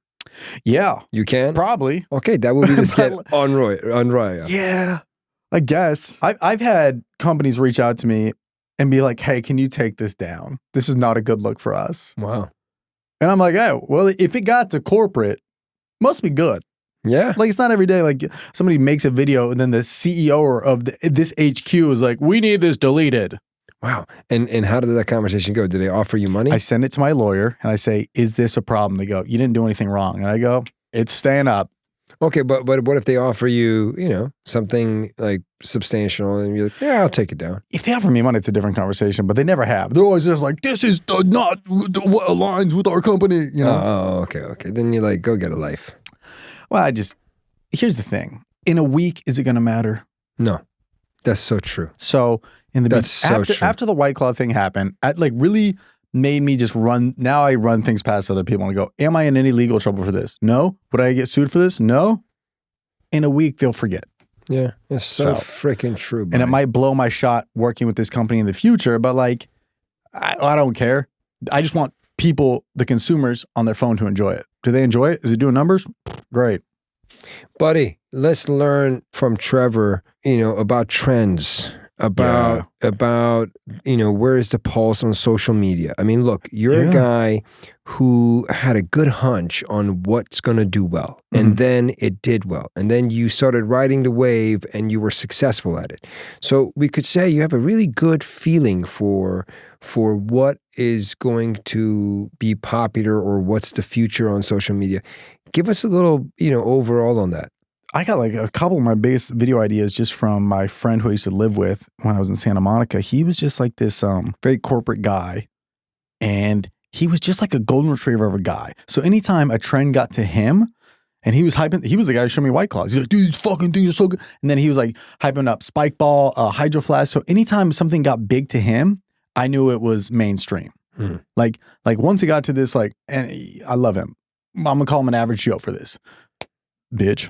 [SPEAKER 1] Yeah.
[SPEAKER 2] You can?
[SPEAKER 1] Probably.
[SPEAKER 2] Okay, that would be the skit on Raya.
[SPEAKER 1] Yeah. I guess. I've had companies reach out to me and be like, hey, can you take this down? This is not a good look for us.
[SPEAKER 2] Wow.
[SPEAKER 1] And I'm like, oh, well, if it got to corporate, must be good.
[SPEAKER 2] Yeah.
[SPEAKER 1] Like, it's not every day. Like, somebody makes a video and then the CEO of this HQ is like, we need this deleted.
[SPEAKER 2] Wow. And how did that conversation go? Did they offer you money?
[SPEAKER 1] I send it to my lawyer and I say, is this a problem? They go, you didn't do anything wrong. And I go, it's staying up.
[SPEAKER 2] Okay, but what if they offer you, something like substantial and you're like, yeah, I'll take it down.
[SPEAKER 1] If they offer me money, it's a different conversation, but they never have. They're always just like, this is not what aligns with our company. You know?
[SPEAKER 2] Oh, okay. Then you're like, go get a life.
[SPEAKER 1] Well, here's the thing. In a week, is it going to matter?
[SPEAKER 2] No, that's so true.
[SPEAKER 1] So after the White Claw thing happened, it like really made me just run. Now I run things past other people and go, am I in any legal trouble for this? No. Would I get sued for this? No. In a week, they'll forget.
[SPEAKER 2] Yeah, it's so freaking true. Buddy.
[SPEAKER 1] And it might blow my shot working with this company in the future, but like, I don't care. I just want people, the consumers, on their phone to enjoy it. Do they enjoy it? Is it doing numbers? Great.
[SPEAKER 2] Buddy, let's learn from Trevor, about trends. about where is the pulse on social media. I mean, look, you're a guy who had a good hunch on what's going to do well, and then it did well, and then you started riding the wave and you were successful at it. So we could say you have a really good feeling for what is going to be popular or what's the future on social media. Give us a little, overall on that.
[SPEAKER 1] I got like a couple of my biggest video ideas just from my friend who I used to live with when I was in Santa Monica. He was just like this very corporate guy, and he was just like a golden retriever of a guy. So anytime a trend got to him, and he was hyping, he was the guy who showed me White Claws. He's like, dude, these fucking things are so good. And then he was like hyping up Spike Ball, Hydro Flask. So anytime something got big to him, I knew it was mainstream. Like once it got to this, like, and I love him. I'm gonna call him an average Joe for this, bitch.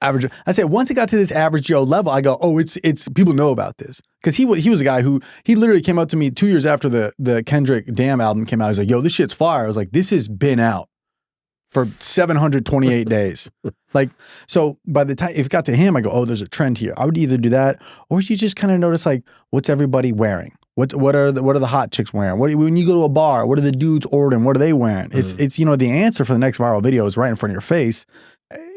[SPEAKER 1] Average. I said once it got to this average Joe level, I go, oh, it's people know about this, because he was a guy who he literally came up to me 2 years after the Kendrick Damn album came out. He's like, yo, this shit's fire. I was like, this has been out for 728 days. Like, so by the time if it got to him, I go, oh, there's a trend here. I would either do that, or you just kind of notice like, what's everybody wearing? What are the hot chicks wearing? When you go to a bar, what are the dudes ordering? What are they wearing? It's the answer for the next viral video is right in front of your face.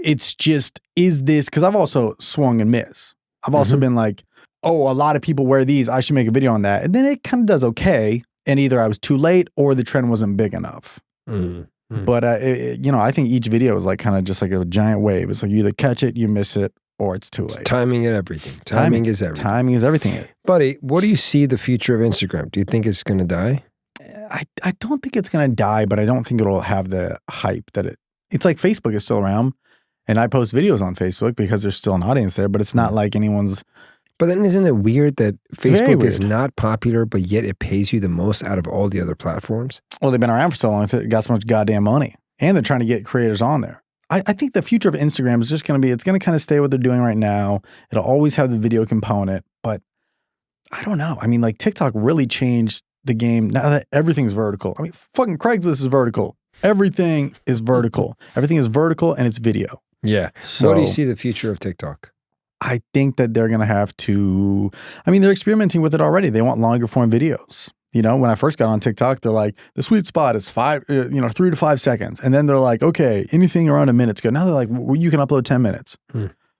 [SPEAKER 1] It's just, is this, because I've also swung and miss. I've also been like, oh, a lot of people wear these, I should make a video on that. And then it kind of does okay. And either I was too late or the trend wasn't big enough. But, I think each video is like kind of just like a giant wave. It's like you either catch it, you miss it, or it's too late.
[SPEAKER 2] Timing and everything. Timing is everything.
[SPEAKER 1] Timing is everything.
[SPEAKER 2] Buddy, what do you see the future of Instagram? Do you think it's going to die?
[SPEAKER 1] I don't think it's going to die, but I don't think it'll have the hype that it's like Facebook is still around, and I post videos on Facebook because there's still an audience there, but it's not like anyone's.
[SPEAKER 2] But then isn't it weird that Facebook is not popular, but yet it pays you the most out of all the other platforms? Well,
[SPEAKER 1] they've been around for so long, they got so much goddamn money, and they're trying to get creators on there. I think the future of Instagram is just going to be, it's going to kind of stay what they're doing right now. It'll always have the video component, but I don't know. I mean, like TikTok really changed the game now that everything's vertical. I mean, fucking Craigslist is vertical. Everything is vertical. Everything is vertical and it's video.
[SPEAKER 2] Yeah. So what do you see the future of TikTok?
[SPEAKER 1] I think that they're going to have to, I mean, they're experimenting with it already. They want longer form videos. When I first got on TikTok, they're like, the sweet spot is 3 to 5 seconds. And then they're like, okay, anything around a minute's good. Now they're like, well, you can upload 10 minutes.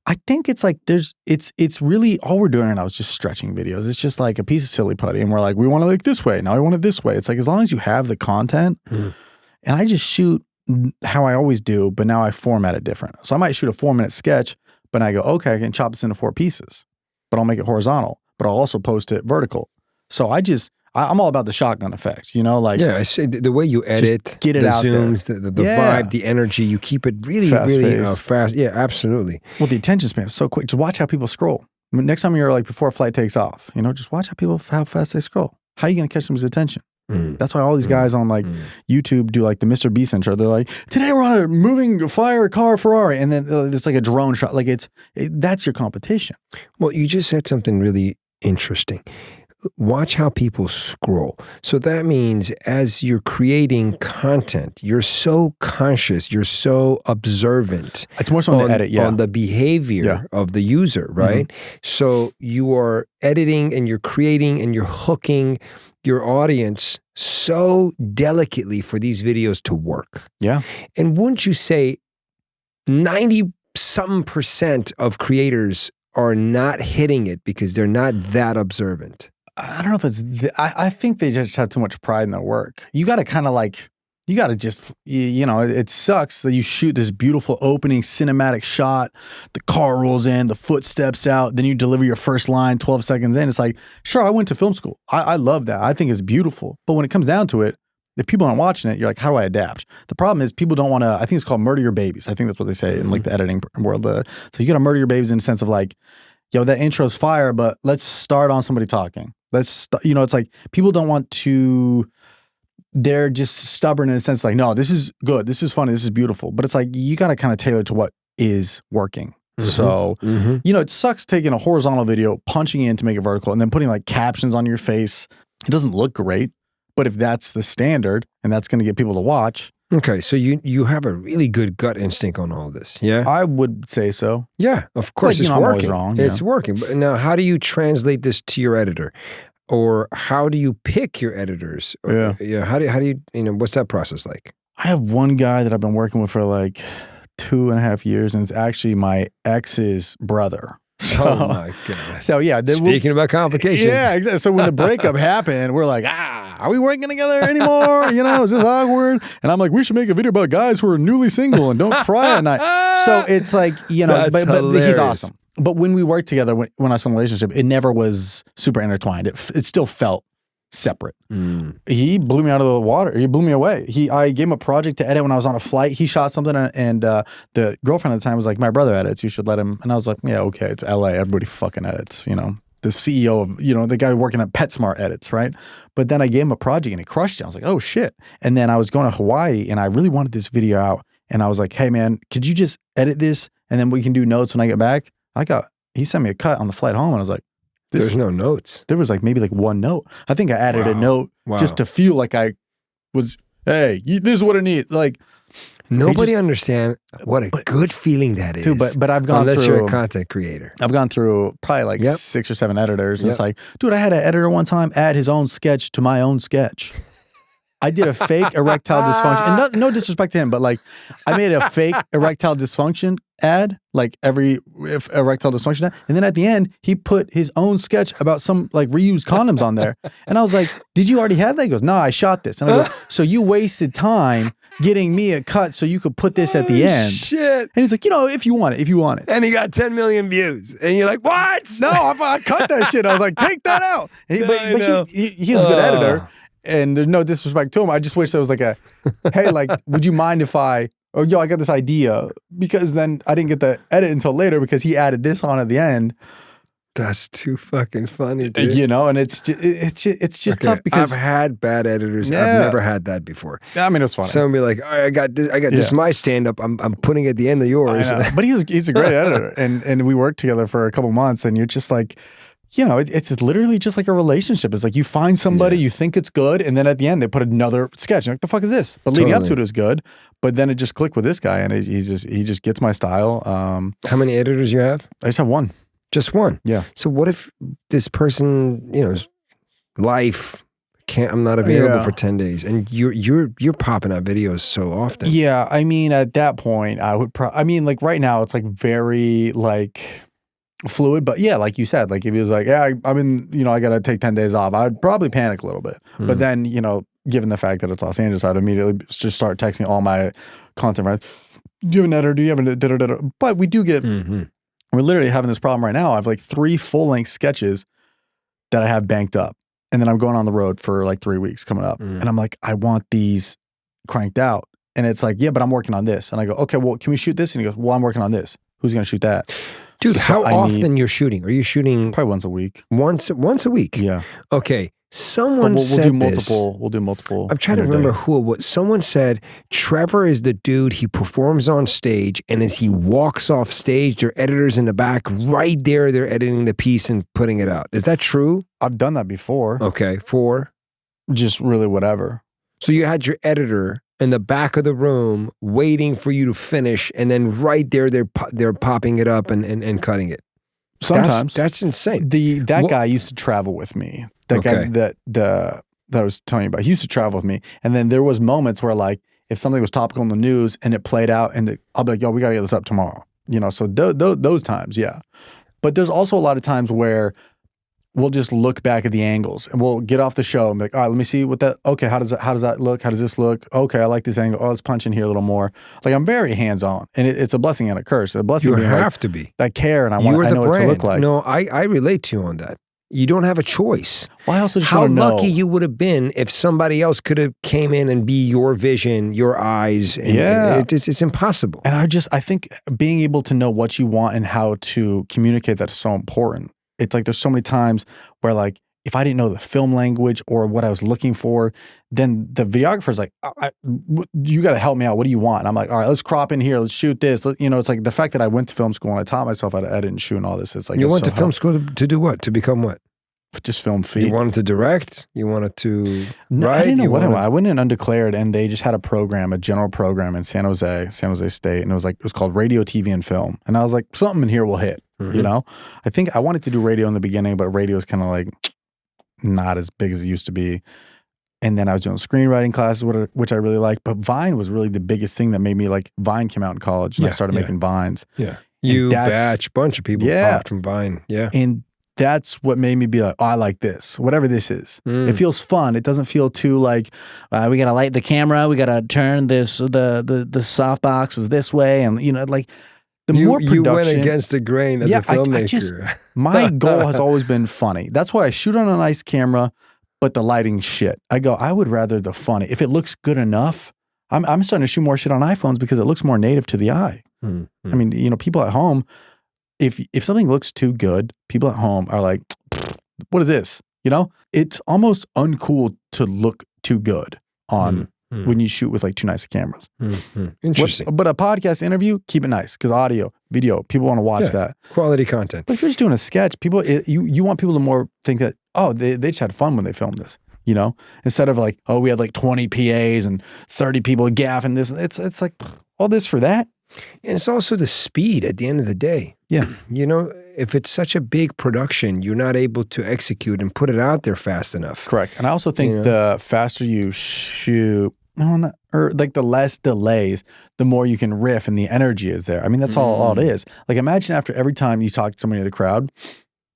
[SPEAKER 1] I think it's like it's really, all we're doing right now is just stretching videos. It's just like a piece of silly putty. And we're like, we want to like this way. Now I want it this way. It's like, as long as you have the content, and I just shoot how I always do, but now I format it different. So I might shoot a 4-minute sketch, but I go, okay, I can chop this into 4 pieces, but I'll make it horizontal, but I'll also post it vertical. So I'm all about the shotgun effect, like.
[SPEAKER 2] Yeah, I say the way you edit,
[SPEAKER 1] get it
[SPEAKER 2] the
[SPEAKER 1] out
[SPEAKER 2] zooms, the vibe, the energy, you keep it really fast. Yeah, absolutely.
[SPEAKER 1] Well, the attention span is so quick. Just watch how people scroll. I mean, next time you're like, before a flight takes off, just watch how fast they scroll. How are you going to catch somebody's attention? That's why all these guys on like YouTube do like the Mr. Beast intro. They're like, today we're on a moving fire car Ferrari. And then it's like a drone shot. Like that's your competition.
[SPEAKER 2] Well, you just said something really interesting. Watch how people scroll. So that means as you're creating content, you're so conscious, you're so observant.
[SPEAKER 1] It's more so on the edit,
[SPEAKER 2] on the behavior of the user, right? So you are editing and you're creating and you're hooking your audience so delicately for these videos to work.
[SPEAKER 1] Yeah.
[SPEAKER 2] And wouldn't you say 90-something% of creators are not hitting it because they're not that observant?
[SPEAKER 1] I don't know if it's, I think they just have too much pride in their work. You got to kind of like, you got to just, it sucks that you shoot this beautiful opening cinematic shot. The car rolls in, the foot steps out, then you deliver your first line 12 seconds in. It's like, sure, I went to film school. I love that. I think it's beautiful. But when it comes down to it, if people aren't watching it, you're like, how do I adapt? The problem is people don't want to, I think it's called murder your babies. I think that's what they say in like the editing world. So you got to murder your babies in the sense of like, yo, that intro's fire, but let's start on somebody talking. It's like people don't want to, they're just stubborn in the sense like, no, this is good. This is funny. This is beautiful. But it's like, you got to kind of tailor to what is working. So, it sucks taking a horizontal video, punching in to make it vertical, and then putting like captions on your face. It doesn't look great, but if that's the standard and that's going to get people to watch,
[SPEAKER 2] Okay, so you have a really good gut instinct on all this, yeah?
[SPEAKER 1] I would say so.
[SPEAKER 2] Yeah, of course,
[SPEAKER 1] Like,
[SPEAKER 2] it's
[SPEAKER 1] I'm always
[SPEAKER 2] working.
[SPEAKER 1] wrong.
[SPEAKER 2] It's working. But now, how do you translate this to your editor? Or how do you pick your editors? Or,
[SPEAKER 1] Yeah.
[SPEAKER 2] How do you, what's that process like?
[SPEAKER 1] I have one guy that I've been working with for like 2.5 years, and it's actually my ex's brother. So,
[SPEAKER 2] oh my God.
[SPEAKER 1] So yeah.
[SPEAKER 2] Speaking about complications.
[SPEAKER 1] Yeah, exactly. So when the breakup happened, we're like, are we working together anymore? Is this awkward? And I'm like, we should make a video about guys who are newly single and don't cry at night. So it's like, but he's awesome. But when we worked together, when I was in a relationship, it never was super intertwined. It still felt separate. He blew me out of the water. He blew me away. I gave him a project to edit when I was on a flight. He shot something, and the girlfriend at the time was like, my brother edits. You should let him. And I was like, yeah, okay. It's LA. Everybody fucking edits, The CEO of, the guy working at PetSmart edits, right? But then I gave him a project and it crushed it. I was like, oh shit. And then I was going to Hawaii and I really wanted this video out. And I was like, hey man, could you just edit this? And then we can do notes when I get back. He sent me a cut on the flight home and I was like,
[SPEAKER 2] there's no notes.
[SPEAKER 1] There was maybe one note. I think I added a note just to feel like I was, hey, this is what I need.
[SPEAKER 2] Nobody understands what a good feeling that is.
[SPEAKER 1] Dude, but I've gone
[SPEAKER 2] unless
[SPEAKER 1] through,
[SPEAKER 2] you're a content creator.
[SPEAKER 1] I've gone through probably 6 or 7 editors. And it's like, dude, I had an editor one time add his own sketch to my own sketch. I did a fake erectile dysfunction, and no disrespect to him, but I made a fake erectile dysfunction ad, erectile dysfunction ad, and then at the end he put his own sketch about some reused condoms on there, and I was like, "Did you already have that?" He goes, "No, I shot this," and I go, "So you wasted time getting me a cut so you could put this at the end?"
[SPEAKER 2] Shit.
[SPEAKER 1] And he's like, if you want it,
[SPEAKER 2] and he got 10 million views, and you're like, "What?
[SPEAKER 1] No, I cut that shit." I was like, "Take that out." And he was a good editor. And there's no disrespect to him. I just wish there was hey, would you mind if I got this idea? Because then I didn't get the edit until later because he added this on at the end.
[SPEAKER 2] That's too fucking funny, dude.
[SPEAKER 1] And it's just tough because
[SPEAKER 2] I've had bad editors. I've never had that before.
[SPEAKER 1] I mean, it's funny.
[SPEAKER 2] Someone be like, all right, I got this my stand-up. I'm putting it at the end of yours.
[SPEAKER 1] But he's a great editor. And we worked together for a couple months and you're just like, it's literally just like a relationship. It's like you find somebody, you think it's good, and then at the end they put another sketch. You're like, the fuck is this? But leading up to it is good. But then it just clicked with this guy, and he just gets my style.
[SPEAKER 2] How many editors you have?
[SPEAKER 1] I just have one.
[SPEAKER 2] Just one?
[SPEAKER 1] Yeah.
[SPEAKER 2] So what if this person, life I'm not available for 10 days, and you're popping out videos so often?
[SPEAKER 1] Yeah, I mean, at that point, I would right now it's very fluid, but yeah, like you said, if he was like, yeah, I'm in, I got to take 10 days off, I'd probably panic a little bit. But then, given the fact that it's Los Angeles, I'd immediately just start texting all my content writers. Do you have an editor? Do you have an editor? But we do get, we're literally having this problem right now. I have 3 full-length sketches that I have banked up. And then I'm going on the road for 3 weeks coming up. And I'm like, I want these cranked out. And it's like, yeah, but I'm working on this. And I go, okay, well, can we shoot this? And he goes, well, I'm working on this. Who's going to shoot that?
[SPEAKER 2] Dude, how often you're shooting? Are you shooting?
[SPEAKER 1] Probably once a week.
[SPEAKER 2] Once a week?
[SPEAKER 1] Yeah.
[SPEAKER 2] Okay. Someone said this.
[SPEAKER 1] We'll do multiple.
[SPEAKER 2] I'm trying to remember what someone said. Trevor is the dude. He performs on stage, and as he walks off stage, their editors in the back, right there, they're editing the piece and putting it out. Is that true?
[SPEAKER 1] I've done that before.
[SPEAKER 2] Okay. For?
[SPEAKER 1] Just really whatever.
[SPEAKER 2] So you had your editor in the back of the room waiting for you to finish, and then right there they're popping it up and cutting it.
[SPEAKER 1] Sometimes
[SPEAKER 2] that's insane.
[SPEAKER 1] That guy used to travel with me. That guy that I was telling you about, he used to travel with me, and then there was moments where if something was topical in the news and it played out, and I'll be like, yo, we gotta get this up tomorrow. So those times, yeah. But there's also a lot of times where we'll just look back at the angles and we'll get off the show and be like, all right, let me see what okay, how does that look? How does this look? Okay, I like this angle. Oh, let's punch in here a little more. I'm very hands-on, and it's a blessing and a curse. A blessing being
[SPEAKER 2] to be.
[SPEAKER 1] I care and I know what to look like.
[SPEAKER 2] No, I relate to you on that. You don't have a choice.
[SPEAKER 1] Well, I also just
[SPEAKER 2] how
[SPEAKER 1] want to know.
[SPEAKER 2] Lucky you would have been if somebody else could have came in and be your vision, your eyes. And it's impossible.
[SPEAKER 1] And I think being able to know what you want and how to communicate that is so important. It's there's so many times where if I didn't know the film language or what I was looking for, then the videographer's like, you got to help me out. What do you want? And I'm like, all right, let's crop in here. Let's shoot this. It's the fact that I went to film school and I taught myself how to edit and shoot and all this. It's
[SPEAKER 2] you went to film school to do what? To become what?
[SPEAKER 1] just film feet.
[SPEAKER 2] You wanted to direct? You wanted to write?
[SPEAKER 1] I didn't know
[SPEAKER 2] you
[SPEAKER 1] what
[SPEAKER 2] wanted...
[SPEAKER 1] I went in undeclared, and they just had a program, a general program in San Jose State, and it was called Radio, TV, and Film. And I was like, something in here will hit. You know, I think I wanted to do radio in the beginning, but radio is kind of like not as big as it used to be. And then I was doing screenwriting classes, which I really liked. But Vine was really the biggest thing that made me like. Vine came out in college, and I started making Vines.
[SPEAKER 2] Yeah, bunch of people popped from Vine. Yeah,
[SPEAKER 1] and that's what made me be like, oh, I like this, whatever this is. It feels fun. It doesn't feel too like we gotta light the camera, we gotta turn this the softbox is this way, and you know, like the more production.
[SPEAKER 2] You went against the grain as a filmmaker.
[SPEAKER 1] My goal has always been funny. That's why I shoot on a nice camera. But the lighting shit. I would rather the funny. If it looks good enough, I'm starting to shoot more shit on iPhones because it looks more native to the eye. I mean, you know, people at home, if something looks too good, people at home are like, what is this? You know, it's almost uncool to look too good on when you shoot with like too nice cameras.
[SPEAKER 2] Interesting.
[SPEAKER 1] But a podcast interview, keep it nice because audio, video, people want to watch that.
[SPEAKER 2] Quality content.
[SPEAKER 1] But if you're just doing a sketch, people, you want people to more think that, oh, they just had fun when they filmed this, you know? Instead of like, oh, we had like 20 PAs and 30 people gaffing this. It's like all this for that.
[SPEAKER 2] And it's also the speed at the end of the day.
[SPEAKER 1] Yeah.
[SPEAKER 2] You know, if it's such a big production, you're not able to execute and put it out there fast enough.
[SPEAKER 1] Correct. And I also think the faster you shoot, or like the less delays, the more you can riff and the energy is there. I mean, that's all it is. Like imagine after every time you talk to somebody in the crowd,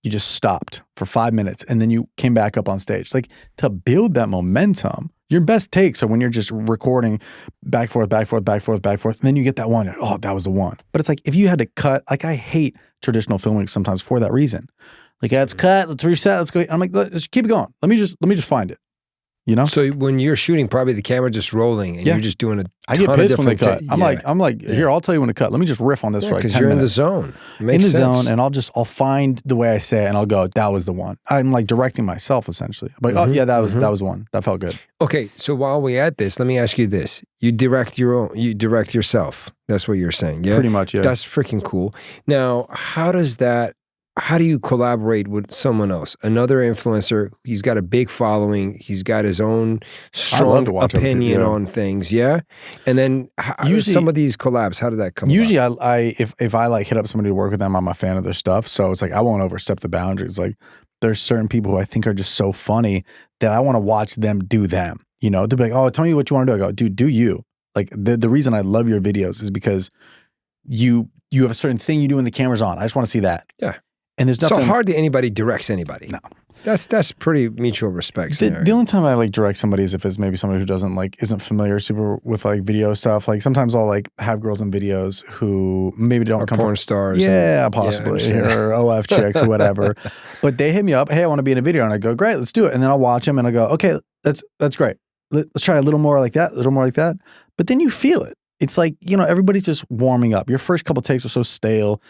[SPEAKER 1] you just stopped for 5 minutes and then you came back up on stage. Like to build that momentum, your best takes are when you're just recording back, forth, back, forth, back, forth, back, forth. And then you get that one, oh, that was the one. But it's like, if you had to cut, like I hate traditional filming sometimes for that reason. Like, let's cut, let's reset, let's go. I'm like, let's keep it going. Let me just find it. You know?
[SPEAKER 2] So when you're shooting, probably the camera just rolling and you're just doing a ton
[SPEAKER 1] I get pissed when they cut. I'm like,
[SPEAKER 2] Yeah.
[SPEAKER 1] here, I'll tell you when to cut. Let me just riff on this for like 10 minutes.
[SPEAKER 2] Because you're in the zone.
[SPEAKER 1] Makes sense. Zone, and I'll find the way I say it and I'll go, that was the one. I'm like directing myself essentially. I'm like, oh yeah, that was the one. That felt good.
[SPEAKER 2] Okay, so while we're at this, let me ask you this. You direct yourself. That's what you're saying, yeah?
[SPEAKER 1] Pretty much, yeah.
[SPEAKER 2] That's freaking cool. Now, how do you collaborate with someone else? Another influencer, he's got a big following, he's got his own strong opinion on things, yeah? And then usually, some of these collabs, how did that come
[SPEAKER 1] usually
[SPEAKER 2] about?
[SPEAKER 1] If I like hit up somebody to work with them, I'm a fan of their stuff. So it's like, I won't overstep the boundaries. Like there's certain people who I think are just so funny that I want to watch them do them. You know, they'll be like, oh, tell me what you want to do. I go, dude, do you. Like the reason I love your videos is because you have a certain thing you do when the camera's on. I just want to see that.
[SPEAKER 2] Yeah.
[SPEAKER 1] And there's nothing.
[SPEAKER 2] So hardly anybody directs anybody.
[SPEAKER 1] No.
[SPEAKER 2] That's pretty mutual respect.
[SPEAKER 1] The only time I like direct somebody is if it's maybe somebody who isn't familiar super with like video stuff. Like sometimes I'll like have girls in videos who maybe don't come
[SPEAKER 2] porn
[SPEAKER 1] from
[SPEAKER 2] stars.
[SPEAKER 1] Yeah, possibly. Or OF chicks or whatever. But they hit me up, hey, I want to be in a video. And I go, great, let's do it. And then I'll watch them and I go, okay, that's great. Let's try a little more like that, a little more like that. But then you feel it. It's like, you know, everybody's just warming up. Your first couple takes are so stale.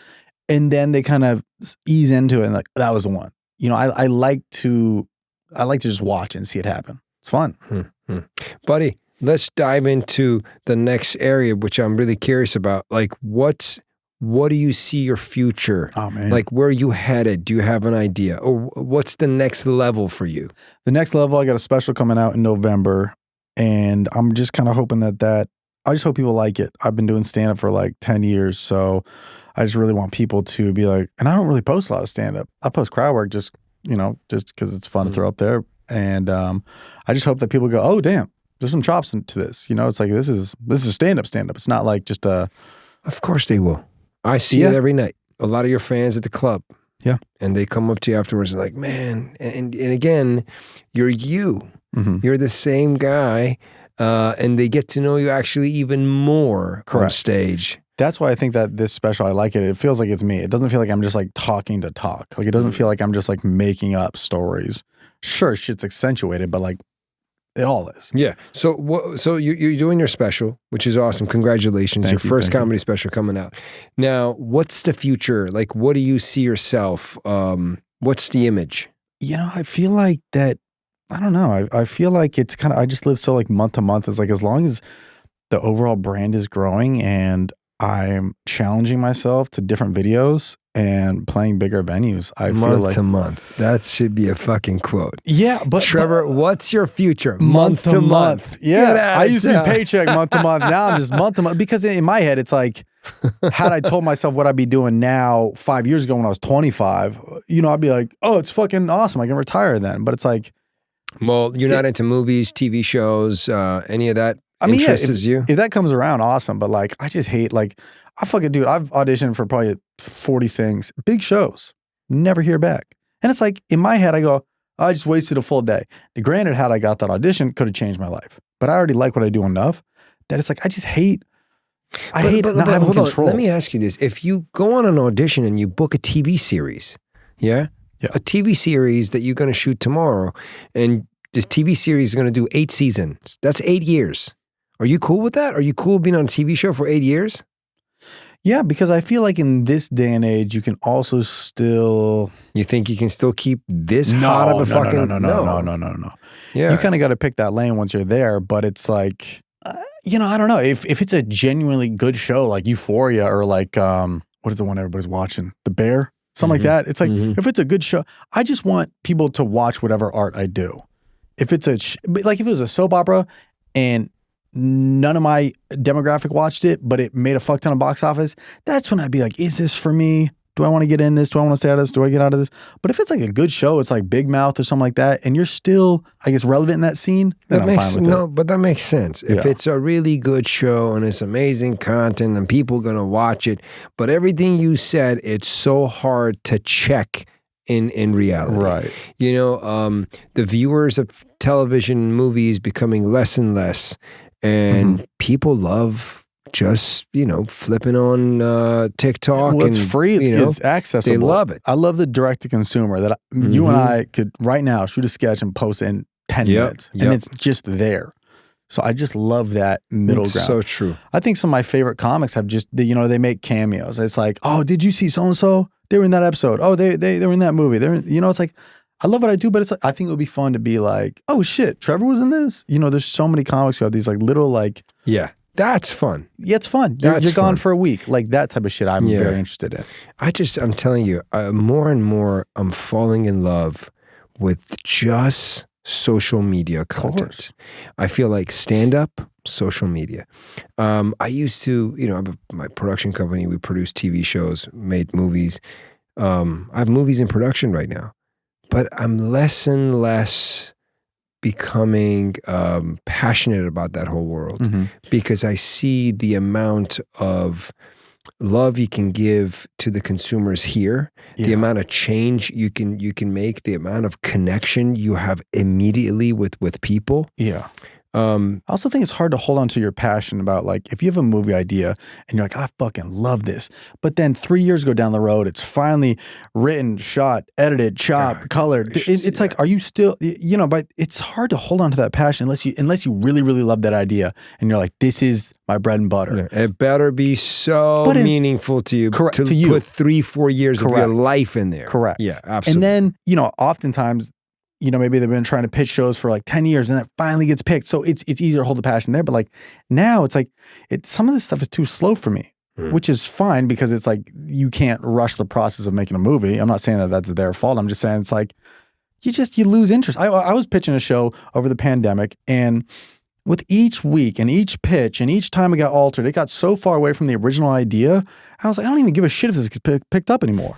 [SPEAKER 1] And then they kind of ease into it and like, that was the one. You know, I like to just watch and see it happen. It's fun.
[SPEAKER 2] Buddy, let's dive into the next area, which I'm really curious about. Like what do you see your future?
[SPEAKER 1] Oh man.
[SPEAKER 2] Like where are you headed? Do you have an idea? Or what's the next level for you?
[SPEAKER 1] The next level, I got a special coming out in November. And I'm just kind of hoping I just hope people like it. I've been doing stand-up for like 10 years. So I just really want people to be like, and I don't really post a lot of stand-up. I post crowd work just because it's fun to throw up there. And I just hope that people go, oh, damn, there's some chops into this. You know, it's like, this is stand-up. It's not like just a.
[SPEAKER 2] Of course they will. I see it every night. A lot of your fans at the club.
[SPEAKER 1] Yeah.
[SPEAKER 2] And they come up to you afterwards and like, man, and again, you're you. You're the same guy. And they get to know you actually even more on stage.
[SPEAKER 1] That's why I think that this special, I like it. It feels like it's me. It doesn't feel like I'm just like talking to talk. Like it doesn't feel like I'm just like making up stories. Sure, shit's accentuated, but like it all is.
[SPEAKER 2] Yeah. So you're doing your special, which is awesome. Congratulations. Your first comedy special coming out. Now, what's the future? Like, what do you see yourself? What's the image?
[SPEAKER 1] You know, I feel like that, I don't know. I feel like it's kind of, I just live so like month to month. It's like, as long as the overall brand is growing and I'm challenging myself to different videos and playing bigger venues. I feel
[SPEAKER 2] month
[SPEAKER 1] like
[SPEAKER 2] to month. That should be a fucking quote.
[SPEAKER 1] yeah, but
[SPEAKER 2] Trevor, what's your future?
[SPEAKER 1] month to month. Yeah, I used to be
[SPEAKER 2] town.
[SPEAKER 1] paycheck month to month. Now I'm just month to month because in my head it's like, had I told myself what I'd be doing now 5 years ago when I was 25, I'd be like, oh, it's fucking awesome. I can retire then. But it's like,
[SPEAKER 2] well, you're not into movies, TV shows, any of that interests you?
[SPEAKER 1] If that comes around, awesome. But like, I just hate like, I've auditioned for probably 40 things, big shows, never hear back. And it's like, in my head, I go, I just wasted a full day. Granted, had I got that audition, could have changed my life. But I already like what I do enough that it's like, I just hate, not having control.
[SPEAKER 2] Let me ask you this. If you go on an audition and you book a TV series, a TV series that you're going to shoot tomorrow, and this TV series is going to do 8 seasons, that's 8 years. Are you cool with that? Are you cool being on a TV show for 8 years?
[SPEAKER 1] Yeah, because I feel like in this day and age, you can also still.
[SPEAKER 2] You think you can still keep this hot of a fucking?
[SPEAKER 1] No.
[SPEAKER 2] Yeah.
[SPEAKER 1] You kind of got to pick that lane once you're there, but it's like, I don't know. If it's a genuinely good show like Euphoria or like, what is the one everybody's watching? The Bear? Something like that. It's like, if it's a good show, I just want people to watch whatever art I do. If it's if it was a soap opera and none of my demographic watched it, but it made a fuck ton of box office, that's when I'd be like, is this for me? Do I want to get in this? Do I want to stay out of this? Do I get out of this? But if it's like a good show, it's like Big Mouth or something like that, and you're still, I guess, relevant in that scene, then I'm fine with it.
[SPEAKER 2] But that makes sense. If it's a really good show and it's amazing content and people are going to watch it, but everything you said, it's so hard to check in reality.
[SPEAKER 1] Right.
[SPEAKER 2] The viewers of television movies becoming less and less, and people love just, flipping on TikTok.
[SPEAKER 1] Well, it's free. It's accessible.
[SPEAKER 2] They love it.
[SPEAKER 1] I love the direct-to-consumer that you and I could right now shoot a sketch and post it in 10 minutes. And it's just there. So I just love that middle ground.
[SPEAKER 2] So true.
[SPEAKER 1] I think some of my favorite comics have just, they make cameos. It's like, oh, did you see so-and-so? They were in that episode. Oh, they were in that movie. It's like, I love what I do, but it's like, I think it would be fun to be like, oh shit, Trevor was in this? There's so many comics who have these like little like.
[SPEAKER 2] Yeah, that's fun.
[SPEAKER 1] Yeah, it's fun. You're gone for a week. Like that type of shit I'm very interested in.
[SPEAKER 2] I'm telling you, more and more I'm falling in love with just social media content. I feel like stand-up, social media. I used to, I have my production company. We produce TV shows, made movies. I have movies in production right now. But I'm less and less becoming passionate about that whole world because I see the amount of love you can give to the consumers here, the amount of change you can make, the amount of connection you have immediately with people.
[SPEAKER 1] Yeah. I also think it's hard to hold on to your passion about like, if you have a movie idea and you're like, I fucking love this, but then 3 years go down the road, it's finally written, shot, edited, chopped, colored. It's like, are you still, but it's hard to hold on to that passion unless you really, really love that idea and you're like, this is my bread and butter.
[SPEAKER 2] Yeah, it better be so meaningful to you to put 3-4 years of your life in there.
[SPEAKER 1] Correct.
[SPEAKER 2] Yeah, absolutely.
[SPEAKER 1] And then, oftentimes, maybe they've been trying to pitch shows for like 10 years and then it finally gets picked. So it's easier to hold the passion there. But like now it's like, some of this stuff is too slow for me, which is fine because it's like, you can't rush the process of making a movie. I'm not saying that that's their fault. I'm just saying it's like, you lose interest. I was pitching a show over the pandemic, and with each week and each pitch and each time it got altered, it got so far away from the original idea. I was like, I don't even give a shit if this gets picked up anymore.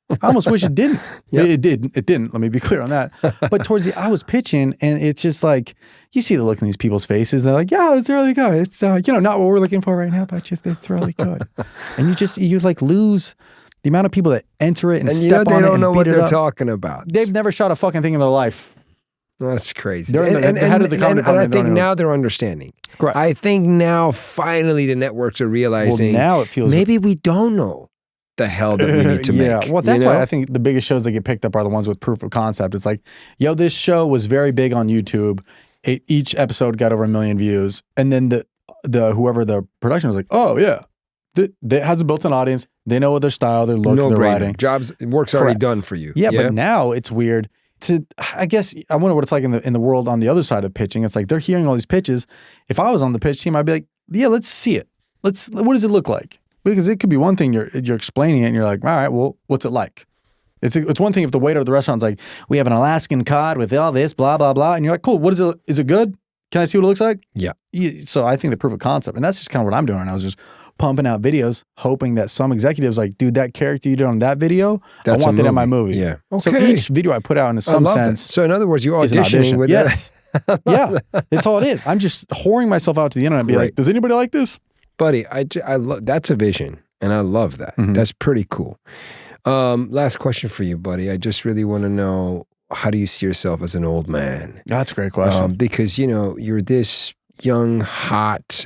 [SPEAKER 1] I almost wish it didn't. It didn't. Let me be clear on that. But I was pitching, and it's just like, you see the look in these people's faces. They're like, yeah, it's really good. It's, not what we're looking for right now, but just, it's really good. And you like lose the amount of people that enter it and step on it.
[SPEAKER 2] They don't know what they're
[SPEAKER 1] up.
[SPEAKER 2] Talking about.
[SPEAKER 1] They've never shot a fucking thing in their life.
[SPEAKER 2] That's crazy.
[SPEAKER 1] They're the head of the comedy
[SPEAKER 2] and I think now they're understanding.
[SPEAKER 1] Correct.
[SPEAKER 2] I think now finally the networks are realizing,
[SPEAKER 1] now it feels
[SPEAKER 2] maybe we don't know the hell that we need to make.
[SPEAKER 1] Yeah, well, that's why I think the biggest shows that get picked up are the ones with proof of concept. It's like, this show was very big on YouTube. Each episode got over 1 million views, and then the whoever the production was like, oh yeah, it has a built-in audience. They know what their style, their look, their writing.
[SPEAKER 2] Work's already done for you.
[SPEAKER 1] Yeah, but now it's weird. I guess I wonder what it's like in the world on the other side of pitching. It's like they're hearing all these pitches. If I was on the pitch team, I'd be like, yeah, let's see it. What does it look like? Because it could be one thing you're explaining it and you're like, all right, well, what's it like? It's one thing if the waiter at the restaurant's like, we have an Alaskan cod with all this, blah, blah, blah. And you're like, cool, what is it? Is it good? Can I see what it looks like?
[SPEAKER 2] Yeah.
[SPEAKER 1] So I think the proof of concept, and that's just kind of what I'm doing. I was just pumping out videos, hoping that some executives like, dude, that character you did on that video, I want that in my movie.
[SPEAKER 2] Yeah.
[SPEAKER 1] Okay. So each video I put out in some sense.
[SPEAKER 2] So in other words, you're auditioning with
[SPEAKER 1] yes. Yeah. That's all it is. I'm just whoring myself out to the internet and be like, does anybody like this?
[SPEAKER 2] Buddy, I love that's a vision. And I love that. That's pretty cool. Last question for you, buddy. I just really want to know, how do you see yourself as an old man?
[SPEAKER 1] That's a great question.
[SPEAKER 2] Because, you know, you're this young, hot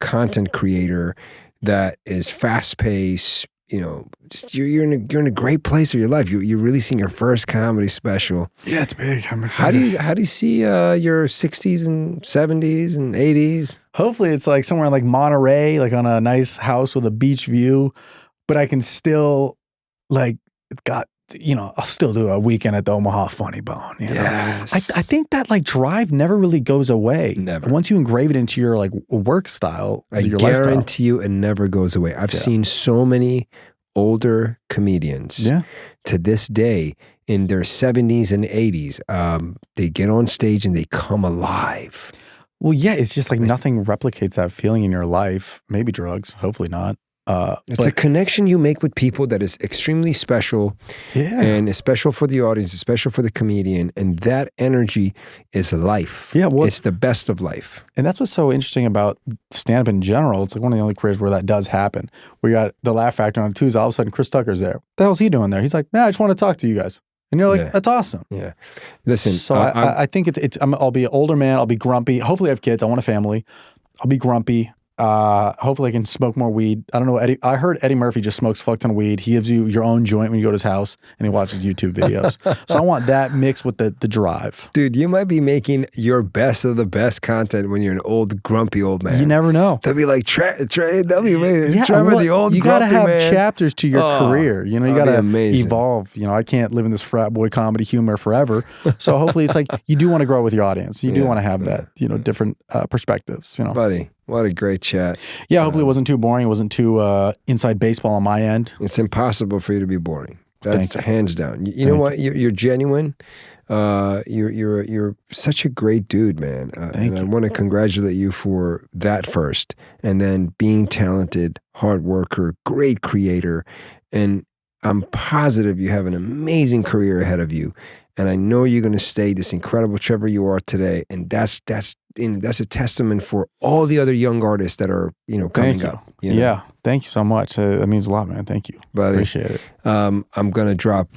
[SPEAKER 2] content creator that is fast paced. You know, just you're in a great place of your life. You're releasing your first comedy special.
[SPEAKER 1] Yeah, it's big. I'm excited.
[SPEAKER 2] How do you see your 60s and 70s and 80s?
[SPEAKER 1] Hopefully, it's like somewhere like Monterey, like on a nice house with a beach view, but I can still like I'll still do a weekend at the Omaha Funny Bone. You know?
[SPEAKER 2] Yes.
[SPEAKER 1] I think that like drive never really goes away.
[SPEAKER 2] Never.
[SPEAKER 1] Once you engrave it into your like work style, your
[SPEAKER 2] guarantee you it never goes away. I've seen so many older comedians to this day in their 70s and 80s. They get on stage and they come alive.
[SPEAKER 1] Well, yeah, it's just like nothing replicates that feeling in your life. Maybe drugs, hopefully not.
[SPEAKER 2] It's a connection you make with people that is extremely special, and it's special for the audience, it's special for the comedian, and that energy is life. Yeah, well, it's the best of life.
[SPEAKER 1] And that's what's so interesting about stand-up in general. It's like one of the only careers where that does happen. We got the Laugh Factor on Tuesday, all of a sudden Chris Tucker's there. What the hell's he doing there? He's like, I just want to talk to you guys. And you're like, that's awesome.
[SPEAKER 2] Yeah. Listen.
[SPEAKER 1] So I think I'll be an older man. I'll be grumpy. Hopefully I have kids. I want a family. I'll be grumpy. Hopefully I can smoke more weed. I don't know. I heard Eddie Murphy just smokes a fuck ton of weed. He gives you your own joint when you go to his house and he watches YouTube videos. So I want that mixed with the drive.
[SPEAKER 2] Dude, you might be making your best of the best content when you're an old, grumpy old man.
[SPEAKER 1] You never know.
[SPEAKER 2] They'll be like, they'll be amazing. Trevor, the old,
[SPEAKER 1] you gotta have
[SPEAKER 2] man.
[SPEAKER 1] Chapters to your career. You know, you gotta evolve. You know, I can't live in this frat boy comedy humor forever. So hopefully it's like, you do want to grow with your audience. You do want to have that, different perspectives,
[SPEAKER 2] Buddy, what a great chat.
[SPEAKER 1] Yeah, hopefully it wasn't too boring. It wasn't too inside baseball on my end.
[SPEAKER 2] It's impossible for you to be boring. That's hands down. You know what? You're genuine. You're such a great dude, man. And I want to congratulate you for that first, and then being talented, hard worker, great creator, and I'm positive you have an amazing career ahead of you. And I know you're going to stay this incredible Trevor you are today, and that's a testament for all the other young artists that are coming up.
[SPEAKER 1] Yeah, thank you so much. That means a lot, man. Thank you.
[SPEAKER 2] Buddy.
[SPEAKER 1] Appreciate it.
[SPEAKER 2] I'm going to drop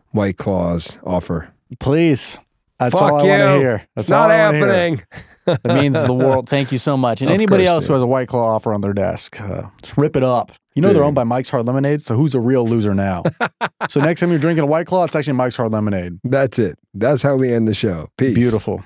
[SPEAKER 2] White Claw's offer.
[SPEAKER 1] Please. That's all I want to hear. That's
[SPEAKER 2] it's not happening.
[SPEAKER 1] That means the world. Thank you so much. And anybody else who has a White Claw offer on their desk, just rip it up. They're owned by Mike's Hard Lemonade, so who's a real loser now? So next time you're drinking a White Claw, it's actually Mike's Hard Lemonade.
[SPEAKER 2] That's it. That's how we end the show. Peace.
[SPEAKER 1] Beautiful.